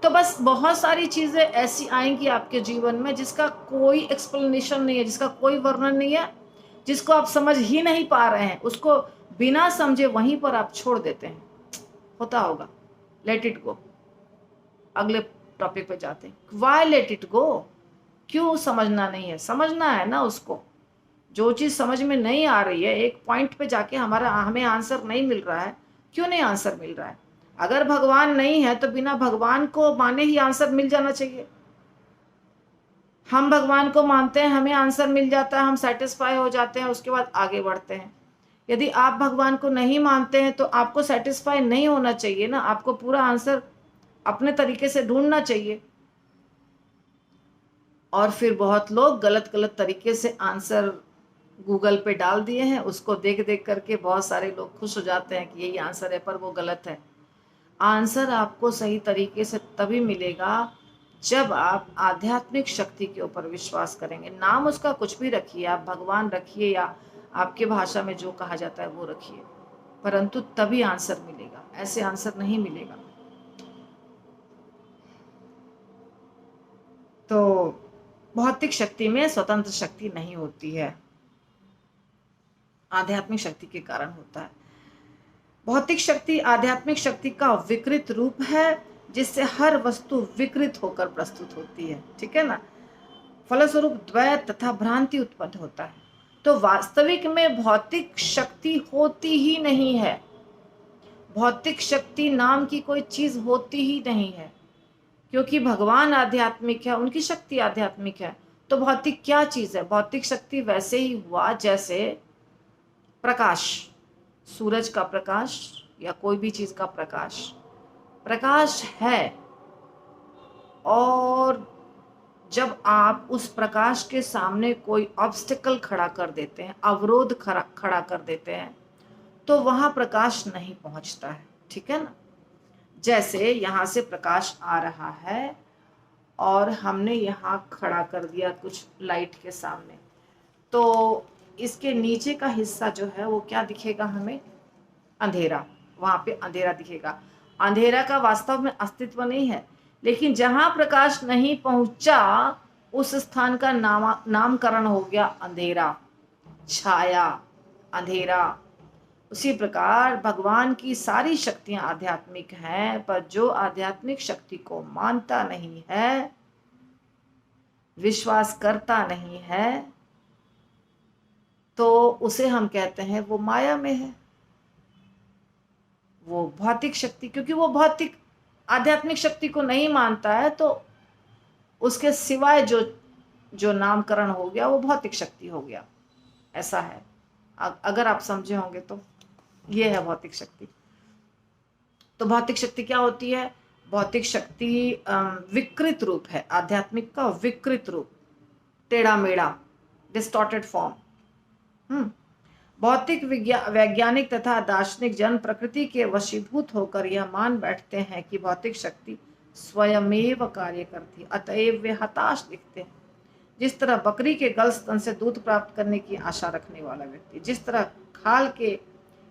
तो बस बहुत सारी चीजें ऐसी आएंगी आपके जीवन में जिसका कोई एक्सप्लेनेशन नहीं है, जिसका कोई वर्णन नहीं है, जिसको आप समझ ही नहीं पा रहे हैं, उसको बिना समझे वहीं पर आप छोड़ देते हैं। होता होगा, लेट इट गो। अगले टॉपिक पे जाते हैं। Why let it go? क्यों समझना नहीं है? समझना है ना उसको। जो चीज समझ में नहीं आ रही है, एक पॉइंट पे जाके हमें आंसर नहीं मिल रहा है, क्यों नहीं आंसर मिल रहा है? अगर भगवान नहीं है तो बिना भगवान को माने ही आंसर मिल जाना चाहिए। हम भगवान को मानते हैं, हमें आंसर मिल जाता है, हम सेटिस्फाई हो जाते हैं, उसके बाद आगे बढ़ते हैं। यदि आप भगवान को नहीं मानते हैं तो आपको सेटिस्फाई नहीं होना चाहिए ना, आपको पूरा आंसर अपने तरीके से ढूंढना चाहिए। और फिर बहुत लोग गलत गलत तरीके से आंसर गूगल पे डाल दिए हैं, उसको देख देख करके बहुत सारे लोग खुश हो जाते हैं कि यही आंसर है, पर वो गलत है। आंसर आपको सही तरीके से तभी मिलेगा जब आप आध्यात्मिक शक्ति के ऊपर विश्वास करेंगे, नाम उसका कुछ भी रखिए, आप भगवान रखिए या आपके भाषा में जो कहा जाता है वो रखिए, परंतु तभी आंसर मिलेगा, ऐसे आंसर नहीं मिलेगा। तो भौतिक शक्ति में स्वतंत्र शक्ति नहीं होती है, आध्यात्मिक शक्ति के कारण होता है। भौतिक शक्ति आध्यात्मिक शक्ति का विकृत रूप है, जिससे हर वस्तु विकृत होकर प्रस्तुत होती है, ठीक है ना। फलस्वरूप द्वैत तथा भ्रांति उत्पन्न होता है। तो वास्तविक में भौतिक शक्ति होती ही नहीं है, भौतिक शक्ति नाम की कोई चीज होती ही नहीं है, क्योंकि भगवान आध्यात्मिक है, उनकी शक्ति आध्यात्मिक है। तो भौतिक क्या चीज है? भौतिक शक्ति वैसे ही हुआ जैसे प्रकाश, सूरज का प्रकाश या कोई भी चीज का प्रकाश, प्रकाश है। और जब आप उस प्रकाश के सामने कोई ऑब्स्टिकल खड़ा कर देते हैं, अवरोध खड़ा कर देते हैं, तो वहां प्रकाश नहीं पहुंचता है, ठीक है ना। जैसे यहाँ से प्रकाश आ रहा है और हमने यहाँ खड़ा कर दिया कुछ लाइट के सामने, तो इसके नीचे का हिस्सा जो है वो क्या दिखेगा हमें? अंधेरा, वहां पे अंधेरा दिखेगा। अंधेरा का वास्तव में अस्तित्व नहीं है, लेकिन जहां प्रकाश नहीं पहुंचा उस स्थान का नामकरण हो गया अंधेरा, छाया, अंधेरा। उसी प्रकार भगवान की सारी शक्तियां आध्यात्मिक हैं, पर जो आध्यात्मिक शक्ति को मानता नहीं है, विश्वास करता नहीं है, तो उसे हम कहते हैं वो माया में है, वो भौतिक शक्ति। क्योंकि वो भौतिक आध्यात्मिक शक्ति को नहीं मानता है, तो उसके सिवाय जो जो नामकरण हो गया वो भौतिक शक्ति हो गया, ऐसा है। अगर आप समझे होंगे तो ये है भौतिक शक्ति। तो भौतिक शक्ति क्या होती है? भौतिक शक्ति विकृत रूप है, आध्यात्मिक का विकृत रूप, टेढ़ा मेढ़ा, डिस्टॉर्टेड फॉर्म। भौतिक वैज्ञानिक तथा दार्शनिक जन प्रकृति के वशीभूत होकर यह मान बैठते हैं कि भौतिक शक्ति स्वयमेव कार्य करती, अतएव वे हताश दिखते हैं। जिस तरह बकरी के गल स्तन से दूध प्राप्त करने की आशा रखने वाला व्यक्ति, जिस तरह खाल के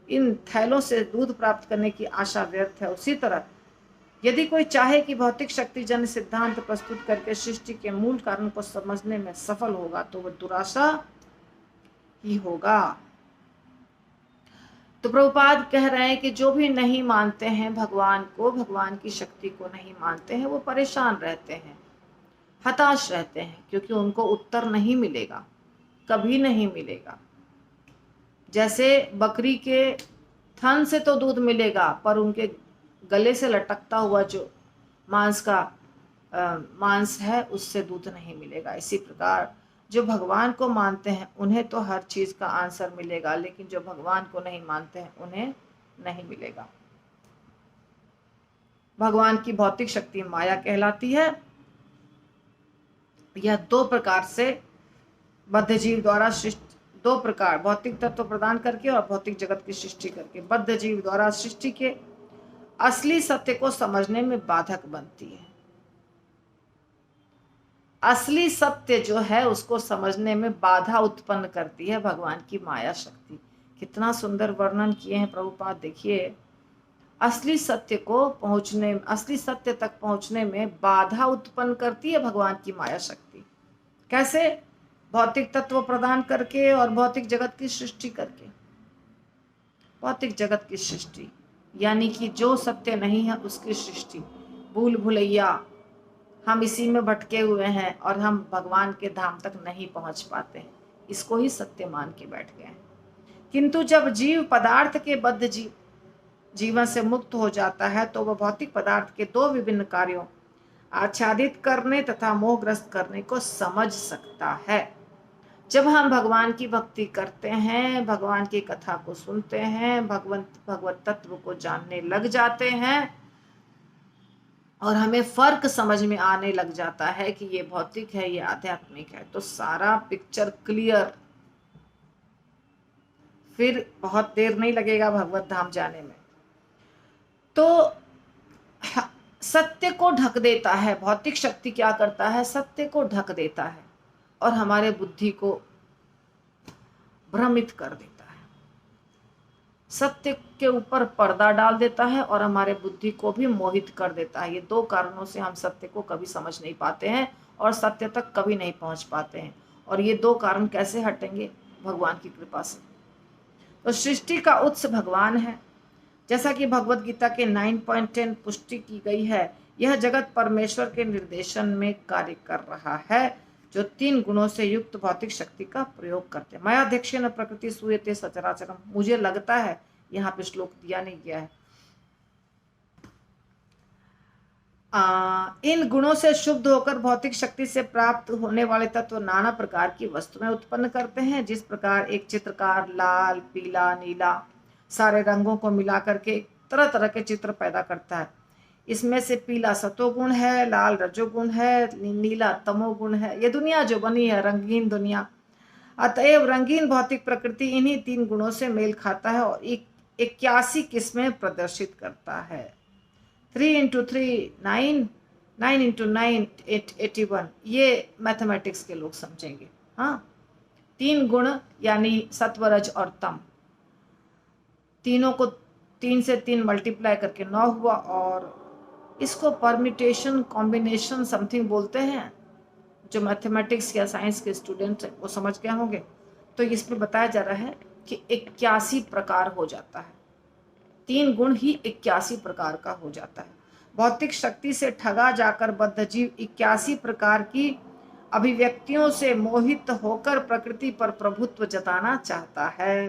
इन थैलों से दूध प्राप्त करने की आशा व्यर्थ है, उसी तरह यदि कोई चाहे कि भौतिक शक्ति जन सिद्धांत प्रस्तुत करके सृष्टि के मूल कारण को समझने में सफल होगा, तो वह दुराशा ही होगा। तो प्रभुपाद कह रहे हैं कि जो भी नहीं मानते हैं भगवान को, भगवान की शक्ति को नहीं मानते हैं, वो परेशान रहते हैं, हताश रहते हैं, क्योंकि उनको उत्तर नहीं मिलेगा, कभी नहीं मिलेगा। जैसे बकरी के थन से तो दूध मिलेगा, पर उनके गले से लटकता हुआ जो मांस है उससे दूध नहीं मिलेगा। इसी प्रकार जो भगवान को मानते हैं उन्हें तो हर चीज का आंसर मिलेगा, लेकिन जो भगवान को नहीं मानते हैं उन्हें नहीं मिलेगा। भगवान की भौतिक शक्ति माया कहलाती है। यह दो प्रकार से बद्ध जीव द्वारा सृष्टि, दो प्रकार, भौतिक तत्व प्रदान करके और भौतिक जगत की सृष्टि करके बद्ध जीव द्वारा सृष्टि के असली सत्य को समझने में बाधक बनती है। असली सत्य जो है उसको समझने में बाधा उत्पन्न करती है भगवान की माया शक्ति। कितना सुंदर वर्णन किए हैं प्रभुपाद, देखिए। असली सत्य को पहुंचने, असली सत्य तक पहुंचने में बाधा उत्पन्न करती है भगवान की माया शक्ति। कैसे? भौतिक तत्व प्रदान करके और भौतिक जगत की सृष्टि करके। भौतिक जगत की सृष्टि यानी कि जो सत्य नहीं है उसकी सृष्टि, भूल भुलैया, हम इसी में भटके हुए हैं और हम भगवान के धाम तक नहीं पहुंच पाते हैं, इसको ही सत्य मान के बैठ गए हैं। किंतु जब जीव पदार्थ के बद्ध जीवन से मुक्त हो जाता है, तो वह भौतिक पदार्थ के दो विभिन्न कार्यों, आच्छादित करने तथा मोहग्रस्त करने को समझ सकता है। जब हम भगवान की भक्ति करते हैं, भगवान की कथा को सुनते हैं, भगवत तत्व को जानने लग जाते हैं और हमें फर्क समझ में आने लग जाता है कि ये भौतिक है, ये आध्यात्मिक है, तो सारा पिक्चर क्लियर, फिर बहुत देर नहीं लगेगा भगवत धाम जाने में। तो सत्य को ढक देता है। भौतिक शक्ति क्या करता है? सत्य को ढक देता है और हमारे बुद्धि को भ्रमित कर देता है। सत्य के ऊपर पर्दा डाल देता है और हमारे बुद्धि को भी मोहित कर देता है। ये दो कारणों से हम सत्य को कभी समझ नहीं पाते हैं और सत्य तक कभी नहीं पहुंच पाते हैं। और ये दो कारण कैसे हटेंगे? भगवान की कृपा से। तो सृष्टि का उत्स भगवान है। जैसा कि भगवत गीता के 9.10 पुष्टि की गई है, यह जगत परमेश्वर के निर्देशन में कार्य कर रहा है, जो 3 गुणों से युक्त भौतिक शक्ति का प्रयोग करते हैं। मयाध्यक्षेन प्रकृति सूयते सचराचरम। मुझे लगता है यहाँ पे श्लोक दिया नहीं गया है। इन गुणों से शुद्ध होकर भौतिक शक्ति से प्राप्त होने वाले तत्व नाना प्रकार की वस्तुएं उत्पन्न करते हैं। जिस प्रकार एक चित्रकार लाल, पीला, नीला सारे रंगों को मिला करके तरह तरह के चित्र पैदा करता है। इसमें से पीला सतोगुण है, लाल रजोगुण है, नीला तमोगुण है। ये दुनिया जो बनी है, रंगीन दुनिया। अतएव रंगीन भौतिक प्रकृति इन्हीं 3 गुणों से मेल खाता है और 81 किस्में प्रदर्शित करता है। 3 into 3 9, 9 into 9 81। ये मैथमेटिक्स के लोग समझेंगे। हाँ, 3 गुण यानी सत्व, रज और तम, तीनों को 3 से 3 मल्टीप्लाई करके 9 हुआ। और इसको परम्यूटेशन कॉम्बिनेशन समथिंग बोलते हैं। जो मैथमेटिक्स या साइंस के स्टूडेंट हैं वो समझ गए होंगे। तो इसमें बताया जा रहा है कि 81 प्रकार हो जाता है। 3 गुण ही 81 प्रकार का हो जाता है। भौतिक शक्ति से ठगा जाकर बद्ध जीव 81 प्रकार की अभिव्यक्तियों से मोहित होकर प्रकृति पर प्रभुत्व जताना चाहता है।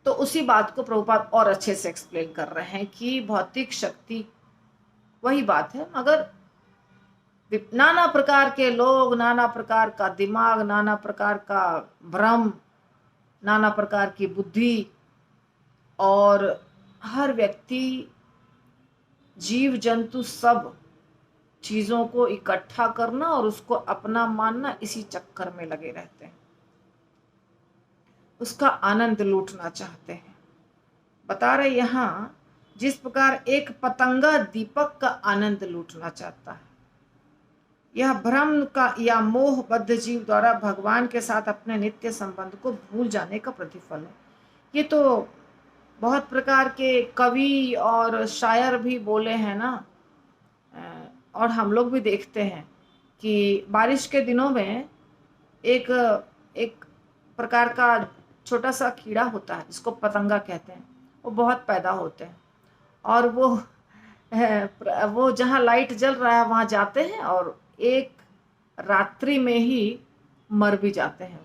तो उसी बात को प्रभुपाद और अच्छे से एक्सप्लेन कर रहे हैं कि भौतिक शक्ति वही बात है, मगर नाना प्रकार के लोग, नाना प्रकार का दिमाग, नाना प्रकार का भ्रम, नाना प्रकार की बुद्धि, और हर व्यक्ति, जीव जंतु सब चीजों को इकट्ठा करना और उसको अपना मानना, इसी चक्कर में लगे रहते हैं। उसका आनंद लूटना चाहते हैं। बता रहे यहां, जिस प्रकार एक पतंगा दीपक का आनंद लूटना चाहता है, यह भ्रम का या मोहबद्ध जीव द्वारा भगवान के साथ अपने नित्य संबंध को भूल जाने का प्रतिफल है। ये तो बहुत प्रकार के कवि और शायर भी बोले हैं ना, और हम लोग भी देखते हैं कि बारिश के दिनों में एक प्रकार का छोटा सा कीड़ा होता है जिसको पतंगा कहते हैं। वो बहुत पैदा होते हैं और वो जहाँ लाइट जल रहा है वहाँ जाते हैं और एक रात्रि में ही मर भी जाते हैं।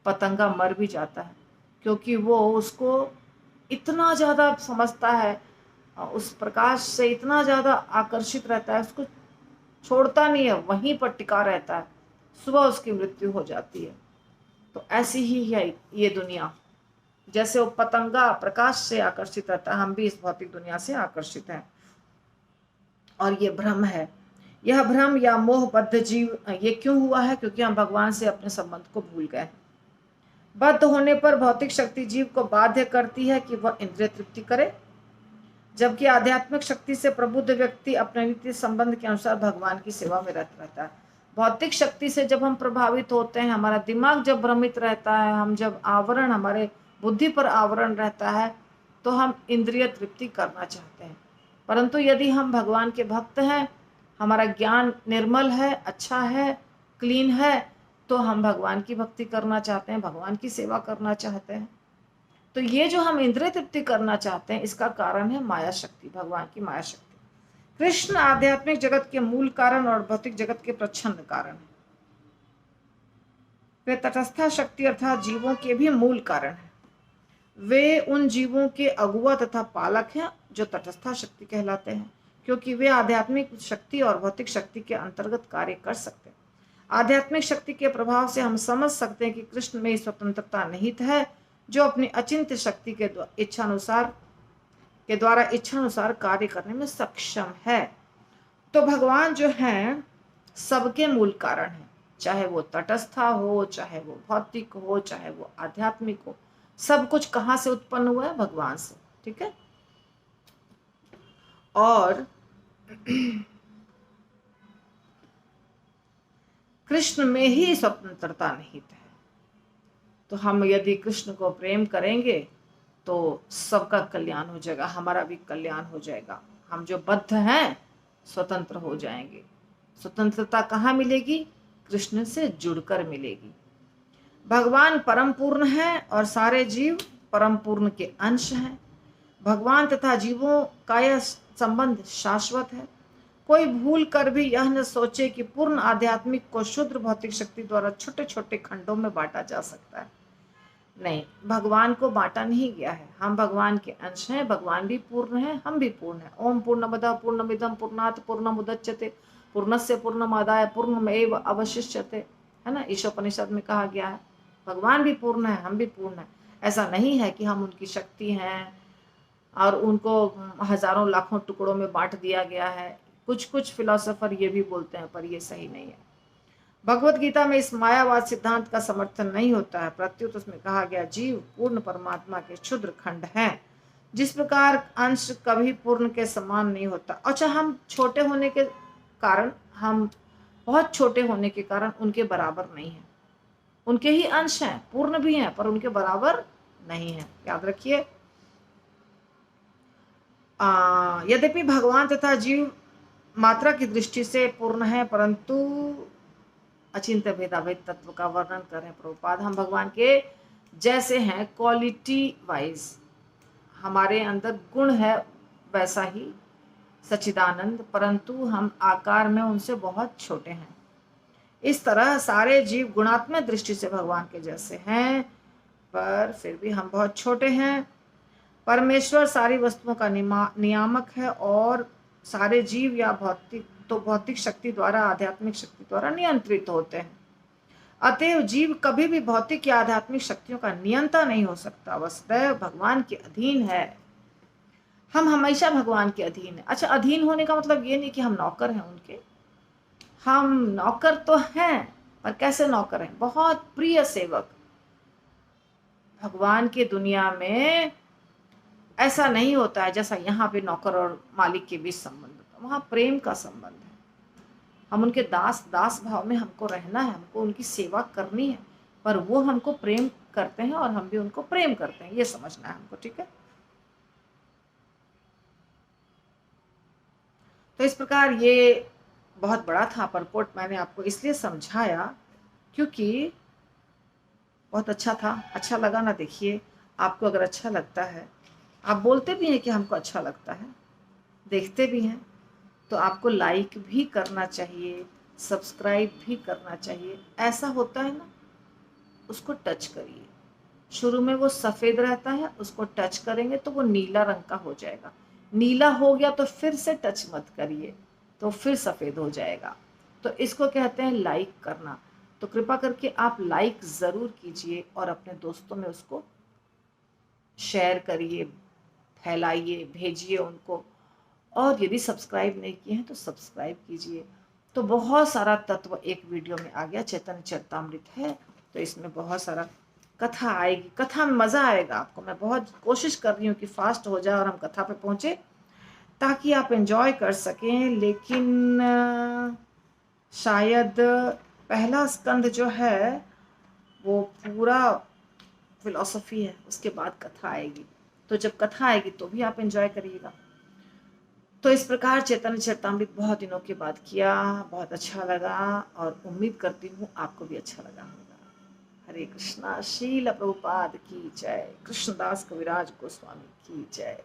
पतंगा मर भी जाता है क्योंकि वो उसको इतना ज़्यादा समझता है, उस प्रकाश से इतना ज़्यादा आकर्षित रहता है, उसको छोड़ता नहीं है, वहीं पर टिका रहता है। सुबह उसकी मृत्यु हो जाती है। तो ऐसी ही है ये दुनिया। जैसे वो पतंगा प्रकाश से आकर्षित रहता है, हम भी इस भौतिक दुनिया से आकर्षित हैं। और ये भ्रम है। यह भ्रम या मोहबद्ध जीव ये क्यों हुआ है? क्योंकि हम भगवान से अपने संबंध को भूल गए हैं। बद्ध होने पर भौतिक शक्ति जीव को बाध्य करती है कि वह इंद्रिय तृप्ति करे, जबकि आध्यात्मिक शक्ति से प्रबुद्ध व्यक्ति अपने नित्य संबंध के अनुसार भगवान की सेवा में रहता है। भौतिक शक्ति से जब हम प्रभावित होते हैं, हमारा दिमाग जब भ्रमित रहता है, हम जब आवरण, हमारे बुद्धि पर आवरण रहता है, तो हम इंद्रिय तृप्ति करना चाहते हैं। परंतु यदि हम भगवान के भक्त हैं, हमारा ज्ञान निर्मल है, अच्छा है, क्लीन है, तो हम भगवान की भक्ति करना चाहते हैं, भगवान की सेवा करना चाहते हैं। तो ये जो हम इंद्रिय तृप्ति करना चाहते हैं, इसका कारण है माया शक्ति, भगवान की माया शक्ति। कृष्ण आध्यात्मिक जगत के मूल कारण और भौतिक जगत के प्रच्छन्न कारण है। वे तटस्था शक्ति अर्थात जीवों के भी मूल कारण है। वे उन जीवों के अगुआ तथा पालक हैं जो तटस्था शक्ति कहलाते हैं, क्योंकि वे आध्यात्मिक शक्ति और भौतिक शक्ति के अंतर्गत कार्य कर सकते हैं। आध्यात्मिक शक्ति के प्रभाव से हम समझ सकते हैं कि कृष्ण में स्वतंत्रता निहित है, जो अपनी अचिंत्य शक्ति के द्वारा इच्छानुसार कार्य करने में सक्षम है। तो भगवान जो है सबके मूल कारण है, चाहे वो तटस्था हो, चाहे वो भौतिक हो, चाहे वो आध्यात्मिक हो। सब कुछ कहाँ से उत्पन्न हुआ है? भगवान से। ठीक है। और कृष्ण में ही स्वतंत्रता निहित है। तो हम यदि कृष्ण को प्रेम करेंगे तो सबका कल्याण हो जाएगा, हमारा भी कल्याण हो जाएगा। हम जो बद्ध हैं स्वतंत्र हो जाएंगे। स्वतंत्रता कहाँ मिलेगी? कृष्ण से जुड़कर मिलेगी। भगवान परम पूर्ण है और सारे जीव परम पूर्ण के अंश हैं। भगवान तथा जीवों का यह संबंध शाश्वत है। कोई भूल कर भी यह न सोचे कि पूर्ण आध्यात्मिक को शुद्र भौतिक शक्ति द्वारा छोटे छोटे खंडों में बांटा जा सकता है। नहीं, भगवान को बांटा नहीं गया है। हम भगवान के अंश हैं, भगवान भी पूर्ण है, हम भी पूर्ण है। ओम पूर्णमदः पूर्णमिदं पूर्णात् पूर्णमुदच्यते पूर्णस्य पूर्णमादाय पूर्णमेव अवशिष्यते, है ना, ईशोपनिषद में कहा गया है। भगवान भी पूर्ण है, हम भी पूर्ण है। ऐसा नहीं है कि हम उनकी शक्ति हैं और उनको हजारों लाखों टुकड़ों में बांट दिया गया है। कुछ कुछ फिलोसोफर ये भी बोलते हैं, पर ये सही नहीं है। भगवत गीता में इस मायावाद सिद्धांत का समर्थन नहीं होता है। प्रत्युत उसमें कहा गया जीव पूर्ण परमात्मा के क्षुद्र खंड हैं। जिस प्रकार अंश कभी पूर्ण के समान नहीं होता। अच्छा, हम छोटे होने के कारण, हम बहुत छोटे होने के कारण उनके बराबर नहीं है। उनके ही अंश हैं, पूर्ण भी हैं, पर उनके बराबर नहीं है, याद रखिए। यद्यपि भगवान तथा जीव मात्रा की दृष्टि से पूर्ण है, परंतु अचिंत्य भेदाभेद तत्व का वर्णन करें प्रभुपाद। हम भगवान के जैसे हैं क्वालिटी वाइज, हमारे अंदर गुण है वैसा ही सच्चिदानंद, परंतु हम आकार में उनसे बहुत छोटे हैं। इस तरह सारे जीव गुणात्मक दृष्टि से भगवान के जैसे हैं, पर फिर भी हम बहुत छोटे हैं। परमेश्वर सारी वस्तुओं का नियामक है और सारे जीव या भौतिक शक्ति द्वारा, आध्यात्मिक शक्ति द्वारा नियंत्रित होते हैं। अतएव जीव कभी भी भौतिक या आध्यात्मिक शक्तियों का नियंता नहीं हो सकता, वह सदैव भगवान के अधीन है। हम हमेशा भगवान के अधीन है। अच्छा, अधीन होने का मतलब ये नहीं कि हम नौकर हैं उनके। हम नौकर तो हैं, पर कैसे नौकर हैं? बहुत प्रिय सेवक। भगवान की दुनिया में ऐसा नहीं होता है जैसा यहाँ पे नौकर और मालिक के बीच संबंध होता है। वहां प्रेम का संबंध है। हम उनके दास भाव में हमको रहना है, हमको उनकी सेवा करनी है, पर वो हमको प्रेम करते हैं और हम भी उनको प्रेम करते हैं, ये समझना है हमको, ठीक है। तो इस प्रकार ये बहुत बड़ा था परपोर्ट, मैंने आपको इसलिए समझाया क्योंकि बहुत अच्छा था। अच्छा लगा ना? देखिए, आपको अगर अच्छा लगता है, आप बोलते भी हैं कि हमको अच्छा लगता है, देखते भी हैं, तो आपको लाइक भी करना चाहिए, सब्सक्राइब भी करना चाहिए। ऐसा होता है ना, उसको टच करिए। शुरू में वो सफ़ेद रहता है, उसको टच करेंगे तो वो नीला रंग का हो जाएगा। नीला हो गया तो फिर से टच मत करिए, तो फिर सफ़ेद हो जाएगा। तो इसको कहते हैं लाइक करना। तो कृपा करके आप लाइक ज़रूर कीजिए और अपने दोस्तों में उसको शेयर करिए, फैलाइए, भेजिए उनको। और यदि सब्सक्राइब नहीं किए हैं तो सब्सक्राइब कीजिए। तो बहुत सारा तत्व एक वीडियो में आ गया। चैतन्य चरितामृत है, तो इसमें बहुत सारा कथा आएगी। कथा में मज़ा आएगा आपको। मैं बहुत कोशिश कर रही हूँ कि फास्ट हो जाए और हम कथा पे पहुँचे, ताकि आप एंजॉय कर सकें। लेकिन शायद पहला स्कंद जो है वो पूरा फिलॉसफी है, उसके बाद कथा आएगी। तो जब कथा आएगी तो भी आप एंजॉय करिएगा। तो इस प्रकार चैतन्य चरितामृत बहुत दिनों के बाद किया, बहुत अच्छा लगा और उम्मीद करती हूँ आपको भी अच्छा लगा होगा। हरे कृष्णा। श्रील प्रभुपाद की जय। कृष्णदास कविराज गोस्वामी की जय।